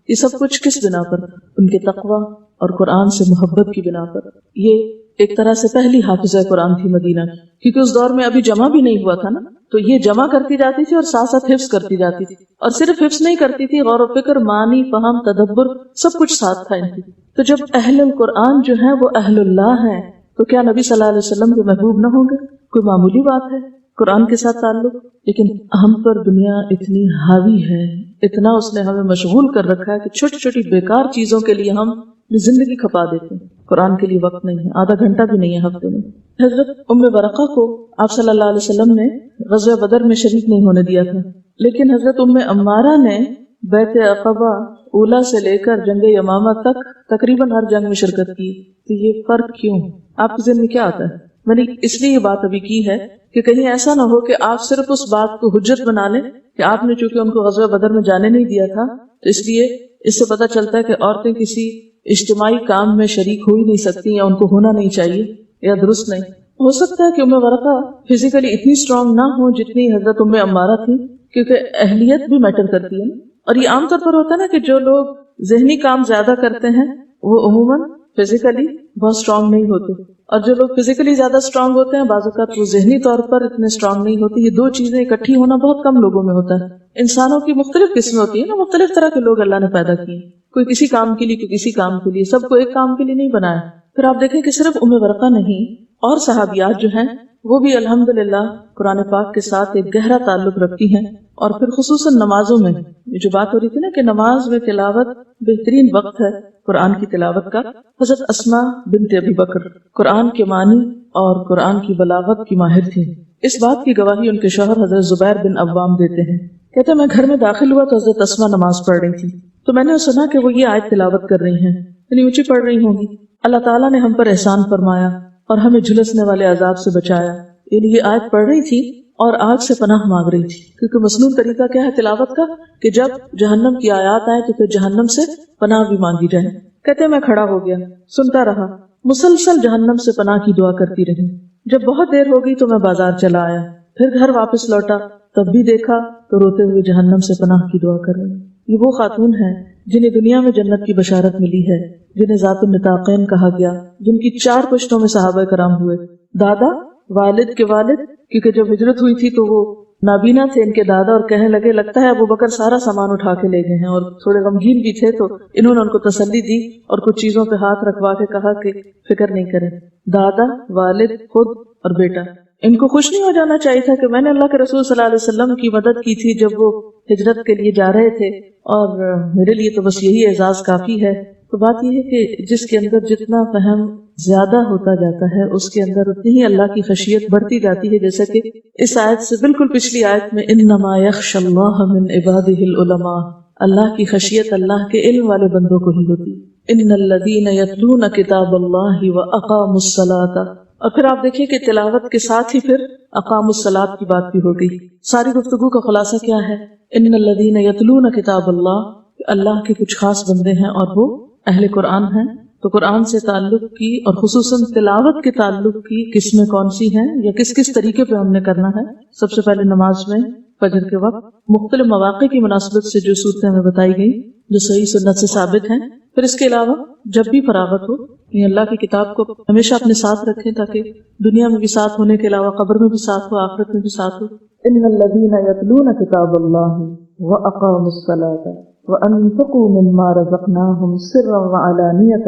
یہ سب کچھ کس بنا پر؟ ان کے تقوی اور قرآن سے محبت کی بنا پر. یہ ایک طرح سے پہلی حافظہ قرآن تھی مدینہ کی، کیونکہ اس دور میں ابھی جمع بھی نہیں ہوا تھا نا، تو یہ جمع کرتی جاتی تھی اور ساتھ ساتھ حفظ کرتی جاتی تھی. اور صرف حفظ نہیں کرتی تھی، غور و فکر، معنی، فہم، تدبر سب کچھ ساتھ تھا ان کی. تو جب اہل القرآن جو ہیں وہ اہل اللہ ہیں تو کیا نبی صلی اللہ علیہ وسلم کے محبوب نہ ہوں گے؟ کوئی معمولی بات ہے قرآن کے ساتھ تعلق. لیکن ہم پر دنیا اتنی حاوی ہے، اتنا اس نے ہمیں مشغول کر رکھا ہے کہ چھوٹی چھوٹی بیکار چیزوں کے لیے ہم زندگی کھپا دیتے ہیں. قرآن کے لیے وقت نہیں ہے، آدھا گھنٹہ بھی نہیں ہے ہفتے میں. حضرت ام ورقہ کو آپ صلی اللہ علیہ وسلم نے غزوہ بدر میں شریک نہیں ہونے دیا تھا، لیکن حضرت ام عمارہ نے بیعت عقبہ اولا سے لے کر جنگ یمامہ تک تقریباً ہر جنگ میں شرکت کی. تو یہ فرق کیوں؟ آپ کے ذہن میں کیا آتا ہے؟ میں نے اس لیے یہ بات ابھی کی ہے کہ کہیں ایسا نہ ہو کہ آپ صرف اس بات کو حجت بنا لیں کہ آپ نے چونکہ ان کو غزوہ بدر میں جانے نہیں دیا تھا تو اس لیے اس سے پتہ چلتا ہے کہ عورتیں کسی اجتماعی کام میں شریک ہو ہی نہیں سکتی یا ان کو ہونا نہیں چاہیے یا درست نہیں. ہو سکتا ہے کہ ام ورقہ فزیکلی اتنی اسٹرانگ نہ ہو جتنی حضرت ام عمارہ تھی، کیونکہ اہلیت بھی میٹر کرتی ہے. اور یہ عام طور پر ہوتا ہے نا کہ جو لوگ ذہنی کام زیادہ کرتے ہیں وہ عموماً فزیکلی بہت اسٹرانگ نہیں ہوتے، اور جو لوگ فزیکلی زیادہ اسٹرانگ ہوتے ہیں بعض اوقات وہ ذہنی طور پر اتنے اسٹرانگ نہیں ہوتے. یہ دو چیزیں اکٹھی ہونا بہت کم لوگوں میں ہوتا ہے. انسانوں کی مختلف قسمیں ہوتی ہیں نا، مختلف طرح کے لوگ اللہ نے پیدا کیے، کوئی کسی کام کے لیے، کوئی کسی کام کے لیے، سب کو ایک کام کے لیے نہیں بنایا. پھر آپ دیکھیں کہ صرف ام ورقہ نہیں، اور صحابیات جو ہیں وہ بھی الحمدللہ قرآن پاک کے ساتھ ایک گہرا تعلق رکھتی ہیں. اور پھر خصوصاً نمازوں میں یہ جو بات ہو رہی تھی نا کہ نماز میں تلاوت بہترین وقت ہے قرآن کی تلاوت کا. حضرت اسماء بنت ابی بکر قرآن کے معنی اور قرآن کی بلاغت کی ماہر تھی. اس بات کی گواہی ان کے شوہر حضرت زبیر بن عوام دیتے ہیں. کہتے ہیں میں گھر میں داخل ہوا تو حضرت اسماء نماز پڑھ رہی تھی، تو میں نے سنا کہ وہ یہ آیت تلاوت کر رہی ہیں، یعنی اونچی پڑھ رہی ہوں گی. اللہ تعالیٰ نے ہم پر احسان فرمایا اور ہمیں جھلسنے والے عذاب سے بچایا. یعنی یہ آیت پڑھ رہی تھی اور آگ سے پناہ مانگ رہی تھی، کیونکہ مصنون طریقہ کیا ہے تلاوت کا کہ جب جہنم کی آیات آئے تو پھر جہنم سے پناہ بھی مانگی جائے. کہتے میں کھڑا ہو گیا، سنتا رہا، مسلسل جہنم سے پناہ کی دعا کرتی رہی. جب بہت دیر ہو گئی تو میں بازار چلا آیا، پھر گھر واپس لوٹا، تب بھی دیکھا تو روتے ہوئے جہنم سے پناہ کی دعا کر رہی. یہ وہ خاتون ہیں جنہیں دنیا میں جنت کی بشارت ملی ہے، جنہیں ذات النطاقین کہا گیا، جن کی 4 پشتوں میں صحابہ کرام ہوئے. دادا، والد کے والد، کیونکہ جب ہجرت ہوئی تھی تو وہ نابینا تھے ان کے دادا، اور کہنے لگے لگتا ہے ابو بکر سارا سامان اٹھا کے لے گئے ہیں، اور تھوڑے غمگین بھی تھے تو انہوں نے ان کو تسلی دی اور کچھ چیزوں پہ ہاتھ رکھوا کے کہا کہ فکر نہیں کریں. دادا، والد، خود اور بیٹا، ان کو خوش نہیں ہو جانا چاہیے تھا کہ میں نے اللہ کے رسول صلی اللہ علیہ وسلم کی مدد کی تھی جب وہ ہجرت کے لیے جا رہے تھے، اور میرے لیے تو بس یہی اعزاز کافی ہے. تو بات یہ ہے کہ جس کے اندر جتنا فہم زیادہ ہوتا جاتا ہے اس کے اندر اتنی ہی اللہ کی خشیت بڑھتی جاتی ہے. جیسا کہ اس آیت سے بالکل پچھلی آیت میں انما یخشی اللہ من عبادہ العلماء، اللہ کی خشیت اللہ کے علم والے بندوں کو ہی ہوتی. ان الذین یتلون کتاب اللہ واقاموا الصلاۃ، اور پھر آپ دیکھیے کہ تلاوت کے ساتھ ہی پھر اقاموا الصلاۃ کی بات بھی ہو گئی. ساری گفتگو کا خلاصہ کیا ہے؟ ان الذین یتلون کتاب اللہ، اللہ کے کچھ خاص بندے ہیں اور وہ اہل قرآن ہیں. تو قرآن سے تعلق کی اور خصوصاً تلاوت کے تعلق کی قسمیں کون سی ہیں یا کس کس طریقے پہ ہم نے کرنا ہے؟ سب سے پہلے نماز میں فجر کے وقت مختلف مواقع کی مناسبت سے جو صورتیں ہمیں بتائی گئی جو صحیح سنت سے ثابت ہیں. پھر اس کے علاوہ جب بھی فراغت ہو یہ اللہ کی کتاب کو ہمیشہ اپنے ساتھ رکھیں تاکہ دنیا میں بھی ساتھ ہونے کے علاوہ قبر میں بھی ساتھ ہو، آخرت میں بھی ساتھ ہو. ان الذین یتلون کتاب اللہ واقاموا الصلاۃ وانفقوا مما رزقناہم سرا وعلانیۃ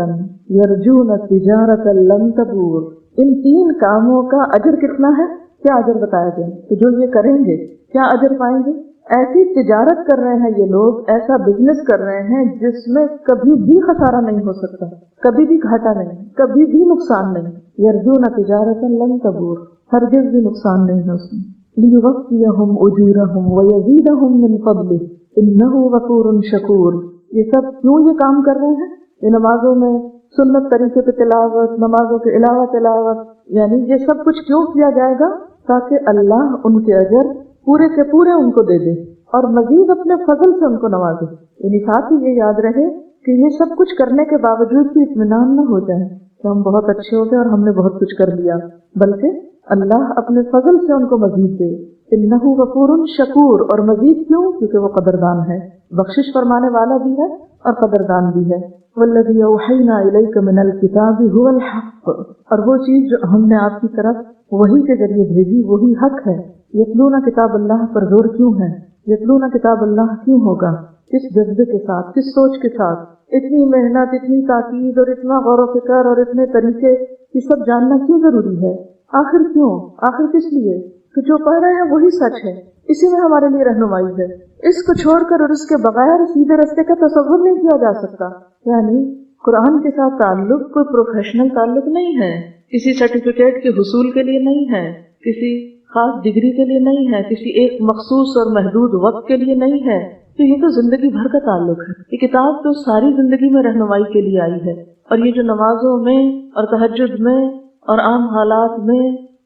یرجون تجارۃ لن تبور. ان 3 کاموں کا اجر کتنا ہے؟ کیا اجر بتایا گیا کہ جو یہ کریں گے کیا اجر پائیں گے؟ ایسی تجارت کر رہے ہیں یہ لوگ، ایسا بزنس کر رہے ہیں جس میں کبھی بھی خسارہ نہیں ہو سکتا، کبھی بھی گھاٹا نہیں، کبھی بھی نقصان نہیں. یرجون تجارۃ لن تبور، ہرگز بھی نقصان نہیں ہے اس میں. لیوفیہم اجورہم ویزیدہم من فضلہ انہ غفور شکور. یہ سب کیوں یہ کام کر رہے ہیں؟ یہ نمازوں میں سنت طریقے پہ تلاوت، نمازوں کے علاوہ تلاوت، یعنی یہ سب کچھ کیوں کیا جائے گا؟ تاکہ اللہ ان کے اجر پورے کے پورے ان کو دے دے اور مزید اپنے فضل سے ان کو نوازے. یعنی ساتھ ہی یہ یاد رہے کہ یہ سب کچھ کرنے کے باوجود بھی اطمینان نہ ہو جائے کہ ہم بہت اچھے ہو گئے اور ہم نے بہت کچھ کر لیا، بلکہ اللہ اپنے فضل سے ان کو مزید دے. انہ غفور شکور، اور مزید کیوں؟ کیونکہ وہ قدردان ہے، بخشش فرمانے والا بھی ہے اور قدردان بھی ہے. والذی اوحینا الیک من الکتاب هو الحق، اور وہ چیز جو ہم نے آپ کی طرف وحی کے ذریعے بھیجی وہی حق ہے. یتلون کتاب اللہ پر زور کیوں ہے؟ یتلون کتاب اللہ کیوں ہوگا؟ کس جذبے کے ساتھ، کس سوچ کے ساتھ؟ اتنی محنت، اتنی تاکید اور اتنا غور و فکر اور اتنے طریقے یہ سب جاننا کیوں ضروری ہے؟ آخر کیوں؟ آخر کس لیے؟ کہ جو پڑھ رہے ہیں وہی سچ ہے، اسی میں ہمارے لیے رہنمائی ہے. اس کو چھوڑ کر اور اس کے بغیر سیدھے راستے کا تصور نہیں کیا جا سکتا. یعنی قرآن کے ساتھ تعلق کوئی پروفیشنل تعلق نہیں ہے، کسی سرٹیفکیٹ کے حصول کے لیے نہیں ہے، کسی خاص ڈگری کے لیے نہیں ہے، کسی ایک مخصوص اور محدود وقت کے لیے نہیں ہے. تو یہ تو زندگی بھر کا تعلق ہے. یہ کتاب تو ساری زندگی میں رہنمائی کے لیے آئی ہے. اور یہ جو نمازوں میں اور تہجد میں اور عام حالات میں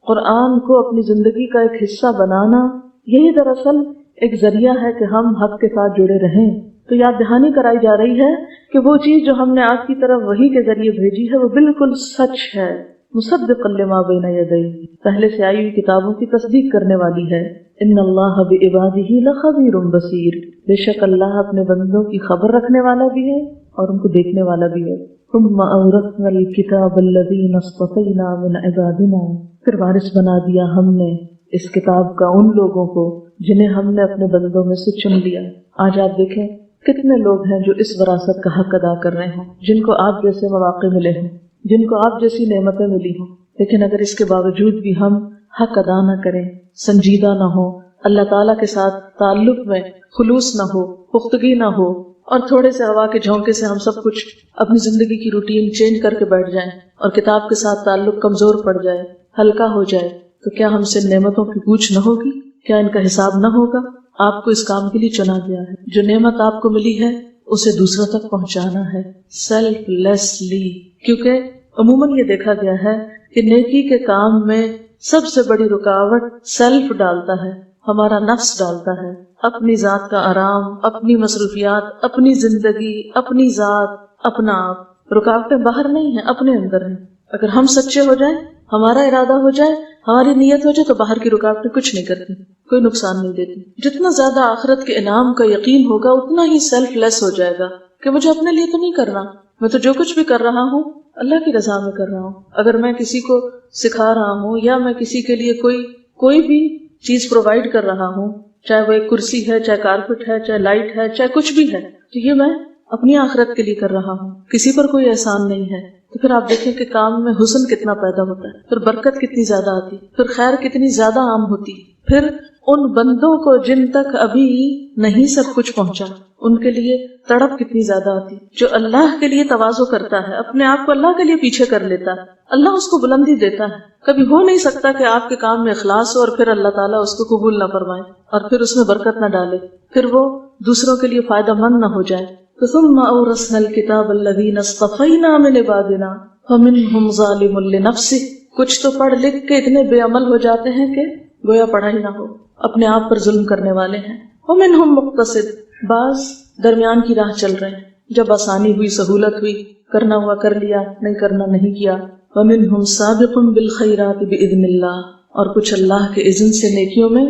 قرآن کو اپنی زندگی کا ایک حصہ بنانا، یہی دراصل ایک ذریعہ ہے کہ ہم حق کے ساتھ جڑے رہیں. تو یاد دہانی کرائی جا رہی ہے کہ وہ چیز جو ہم نے آپ کی طرف وحی کے ذریعے بھیجی ہے وہ بالکل سچ ہے، مصدقا لما بین یدیہ، پہلے سے آئی ہوئی کتابوں کی تصدیق کرنے والی ہے. ان اللہ بعبادہ لخبیر بصیر، بے شک اللہ اپنے بندوں کی خبر رکھنے والا بھی ہے اور ان کو دیکھنے والا بھی ہے. ثم اورثنا الکتاب الذین اصطفینا من عبادنا، پھر وارث بنا دیا ہم نے اس کتاب کا ان لوگوں کو جنہیں ہم نے اپنے بندوں میں سے چن لیا. آج آپ دیکھیں کتنے لوگ ہیں جو اس وراثت کا حق ادا کر رہے ہیں، جن کو آپ جیسے مواقع ملے ہیں، جن کو آپ جیسی نعمتیں ملی ہوں، لیکن اگر اس کے باوجود بھی ہم حق ادا نہ کریں، سنجیدہ نہ ہو، اللہ تعالیٰ کے ساتھ تعلق میں خلوص نہ ہو، پختگی نہ ہو، اور تھوڑے سے ہوا کے جھونکے سے ہم سب کچھ اپنی زندگی کی روٹین چینج کر کے بیٹھ جائیں اور کتاب کے ساتھ تعلق کمزور پڑ جائے، ہلکا ہو جائے، تو کیا ہم سے نعمتوں کی پوچھ نہ ہوگی؟ کیا ان کا حساب نہ ہوگا؟ آپ کو اس کام کے لیے چنا گیا ہے. جو نعمت آپ کو ملی ہے اسے دوسروں تک پہنچانا ہے سیلف لیسلی، کیونکہ عموماً یہ دیکھا گیا ہے کہ نیکی کے کام میں سب سے بڑی رکاوٹ سیلف ڈالتا ہے، ہمارا نفس ڈالتا ہے. اپنی ذات کا آرام، اپنی مصروفیات، اپنی زندگی، اپنی ذات، اپنا آپ. رکاوٹیں باہر نہیں ہیں، اپنے اندر ہیں. اگر ہم سچے ہو جائیں، ہمارا ارادہ ہو جائے، ہماری نیت ہو جائے، تو باہر کی رکاوٹیں کچھ نہیں کرتی، کوئی نقصان نہیں دیتی. جتنا زیادہ آخرت کے انعام کا یقین ہوگا اتنا ہی سیلف لیس ہو جائے گا کہ مجھے اپنے لیے تو نہیں کرنا، میں تو جو کچھ بھی کر رہا ہوں اللہ کی رضا میں کر رہا ہوں. اگر میں کسی کو سکھا رہا ہوں یا میں کسی کے لیے کوئی بھی چیز پرووائڈ کر رہا ہوں، چاہے وہ ایک کرسی ہے، چاہے کارپٹ ہے، چاہے لائٹ ہے، چاہے کچھ بھی ہے، تو یہ میں اپنی آخرت کے لیے کر رہا ہوں، کسی پر کوئی احسان نہیں ہے. تو پھر آپ دیکھیں کہ کام میں حسن کتنا پیدا ہوتا ہے، پھر برکت کتنی زیادہ آتی، پھر خیر کتنی زیادہ عام ہوتی. پھر ان بندوں کو جن تک ابھی نہیں سب کچھ پہنچا، ان کے لیے تڑپ کتنی زیادہ آتی. جو اللہ کے لیے تواضع کرتا ہے، اپنے آپ کو اللہ کے لیے پیچھے کر لیتا ہے، اللہ اس کو بلندی دیتا ہے. کبھی ہو نہیں سکتا کہ آپ کے کام میں اخلاص ہو اور پھر اللہ تعالیٰ اس کو قبول نہ فرمائے اور پھر اس میں برکت نہ ڈالے، پھر وہ دوسروں کے لیے فائدہ مند نہ ہو جائے. ثم اورثنا الکتاب الذین اصطفینا من عبادنا فمنہم ظالم لنفسہ. کچھ تو پڑھ لکھ کے اتنے بے عمل ہو جاتے ہیں کہ گویا پڑھا ہی نہ ہو، اپنے آپ پر ظلم کرنے والے ہیں. ومنہم مقتصد، بعض درمیان کی راہ چل رہے ہیں، جب آسانی ہوئی، سہولت ہوئی، کرنا ہوا کر لیا، نہیں کرنا نہیں کیا. ومنہم سابق بالخیرات باذن اللہ، اور کچھ اللہ کے اذن سے نیکیوں میں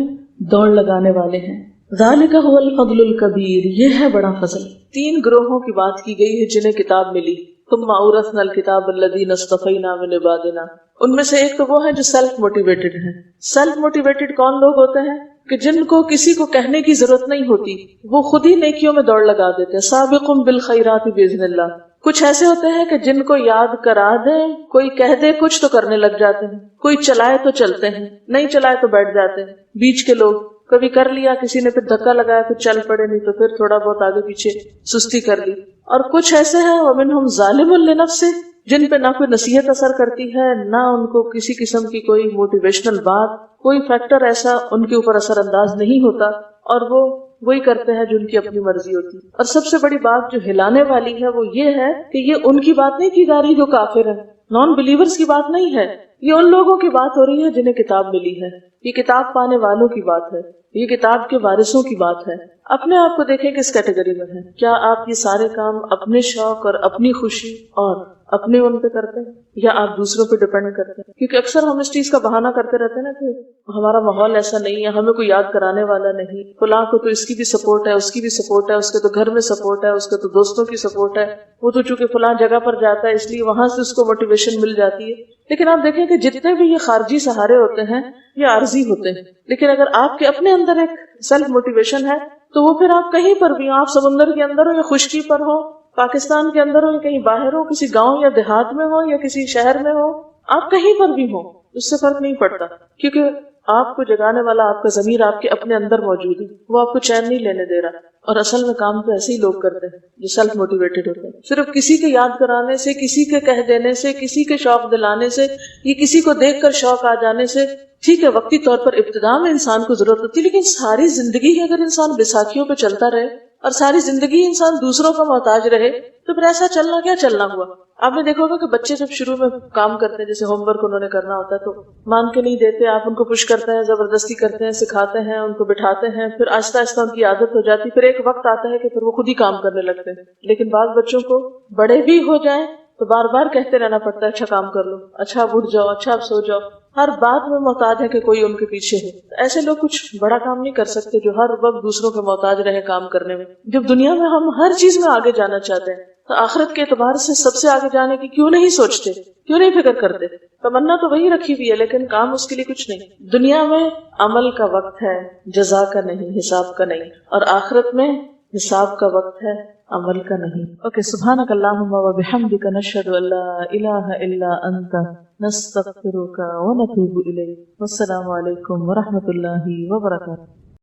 دوڑ لگانے والے ہیں. ذالک هو الفضل الکبیر، یہ ہے بڑا فضل۔ 3 گروہوں کی بات کی گئی ہے جنہیں کتاب ملی، ثم اورثنا الکتاب الذین اصطفینا من عبادنا۔ ان میں سے ایک تو وہ ہے جو سیلف موٹیویٹڈ ہیں۔ سیلف موٹیویٹڈ کون لوگ ہوتے ہیں؟ کہ جن کو کسی کو کہنے کی ضرورت نہیں ہوتی، وہ خود ہی نیکیوں میں دوڑ لگا دیتے ہیں۔ سابقوا بالخیرات باذن اللہ۔ کچھ ایسے ہوتے ہیں کہ جن کو یاد کرا دیں، کوئی کہہ دے کچھ تو کرنے لگ جاتے ہیں، کوئی چلائے تو چلتے ہیں، نہیں چلائے تو بیٹھ جاتے ہیں۔ بیچ کے لوگ، کبھی کر لیا کسی نے، پھر دھکا لگایا، پھر چل پڑے، نہیں تو پھر تھوڑا بہت آگے پیچھے سستی کر لی۔ اور کچھ ایسے ہیں ومنہم ظالم لنفسہ، جن پہ نہ کوئی نصیحت اثر کرتی ہے، نہ ان کو کسی قسم کی کوئی موٹیویشنل بات، کوئی فیکٹر ایسا ان کے اوپر اثر انداز نہیں ہوتا، اور وہ وہی کرتے ہیں جو ان کی اپنی مرضی ہوتی۔ اور سب سے بڑی بات جو ہلانے والی ہے وہ یہ ہے کہ یہ ان کی بات نہیں کی جا رہی جو کافر ہیں، نان بلیورز کی بات نہیں ہے، یہ ان لوگوں کی بات ہو رہی ہے جنہیں کتاب ملی ہے، یہ کتاب پانے والوں کی بات ہے، یہ کتاب کے وارثوں کی بات ہے۔ اپنے آپ کو دیکھیں کس کیٹیگری میں ہے۔ کیا آپ یہ سارے کام اپنے شوق اور اپنی خوشی اور اپنے ان پہ کرتے ہیں، یا آپ دوسروں پہ ڈیپینڈ کرتے ہیں؟ کیونکہ اکثر ہم اس چیز کا بہانہ کرتے رہتے ہیں نا کہ ہمارا ماحول ایسا نہیں ہے، ہمیں کوئی یاد کرانے والا نہیں، فلاں کو تو اس کی بھی سپورٹ ہے، اس کی بھی سپورٹ ہے، اس کے تو گھر میں سپورٹ ہے، اس کے تو دوستوں کی سپورٹ ہے، وہ تو چونکہ فلاں جگہ پر جاتا ہے اس لیے وہاں سے اس کو موٹیویشن مل جاتی ہے۔ لیکن آپ دیکھیں کہ جتنے بھی یہ خارجی سہارے ہوتے ہیں یہ عارضی ہوتے ہیں، لیکن اگر آپ کے اپنے اندر ایک سیلف موٹیویشن ہے تو وہ پھر آپ کہیں پر بھی، آپ سمندر کے اندر ہو یا خشکی پر ہو، پاکستان کے اندر ہو یا کہیں باہر ہو، کسی گاؤں یا دیہات میں ہو یا کسی شہر میں ہو، آپ کہیں پر بھی ہو، اس سے فرق نہیں پڑتا، کیونکہ آپ کو جگانے والا آپ کا ضمیر آپ کے اپنے اندر موجود ہے، وہ آپ کو چین نہیں لینے دے رہا۔ اور اصل میں کام تو ایسے ہی لوگ کرتے ہیں جو سیلف موٹیویٹڈ ہوتے ہیں۔ صرف کسی کے یاد کرانے سے، کسی کے کہہ دینے سے، کسی کے شوق دلانے سے، یہ کسی کو دیکھ کر شوق آ جانے سے، ٹھیک ہے وقتی طور پر ابتدا میں انسان کو ضرورت ہوتی ہے، لیکن ساری زندگی ہی اگر انسان بیساکھیوں پہ چلتا رہے اور ساری زندگی انسان دوسروں کا محتاج رہے تو پھر ایسا چلنا کیا چلنا ہوا۔ آپ نے دیکھا ہوگا کہ بچے جب شروع میں کام کرتے ہیں، جیسے ہوم ورک انہوں نے کرنا ہوتا ہے تو مان کے نہیں دیتے، آپ ان کو پش کرتے ہیں، زبردستی کرتے ہیں، سکھاتے ہیں، ان کو بٹھاتے ہیں، پھر آہستہ آہستہ ان کی عادت ہو جاتی، پھر ایک وقت آتا ہے کہ پھر وہ خود ہی کام کرنے لگتے ہیں۔ لیکن بعض بچوں کو بڑے بھی ہو جائیں تو بار بار کہتے رہنا پڑتا ہے اچھا کام کر لو، اچھا اب اٹھ جاؤ، اچھا اب سو جاؤ، ہر بات میں محتاج ہے کہ کوئی ان کے پیچھے ہو۔ ایسے لوگ کچھ بڑا کام نہیں کر سکتے جو ہر وقت دوسروں کے محتاج رہے کام کرنے میں۔ جب دنیا میں ہم ہر چیز میں آگے جانا چاہتے ہیں تو آخرت کے اعتبار سے سب سے آگے جانے کی کیوں نہیں سوچتے، کیوں نہیں فکر کرتے؟ تمنا تو وہی رکھی ہوئی ہے لیکن کام اس کے لیے کچھ نہیں۔ دنیا میں عمل کا وقت ہے، جزا کا نہیں، حساب کا نہیں، اور آخرت میں حساب کا وقت ہے، عمل کا نہیں۔ اوکے، سبحانک اللہم و بحمدک، نشہد ان لا الہ الا انت، نستغفرک و نتوب الیک۔ والسلام علیکم ورحمۃ اللہ وبرکاتہ۔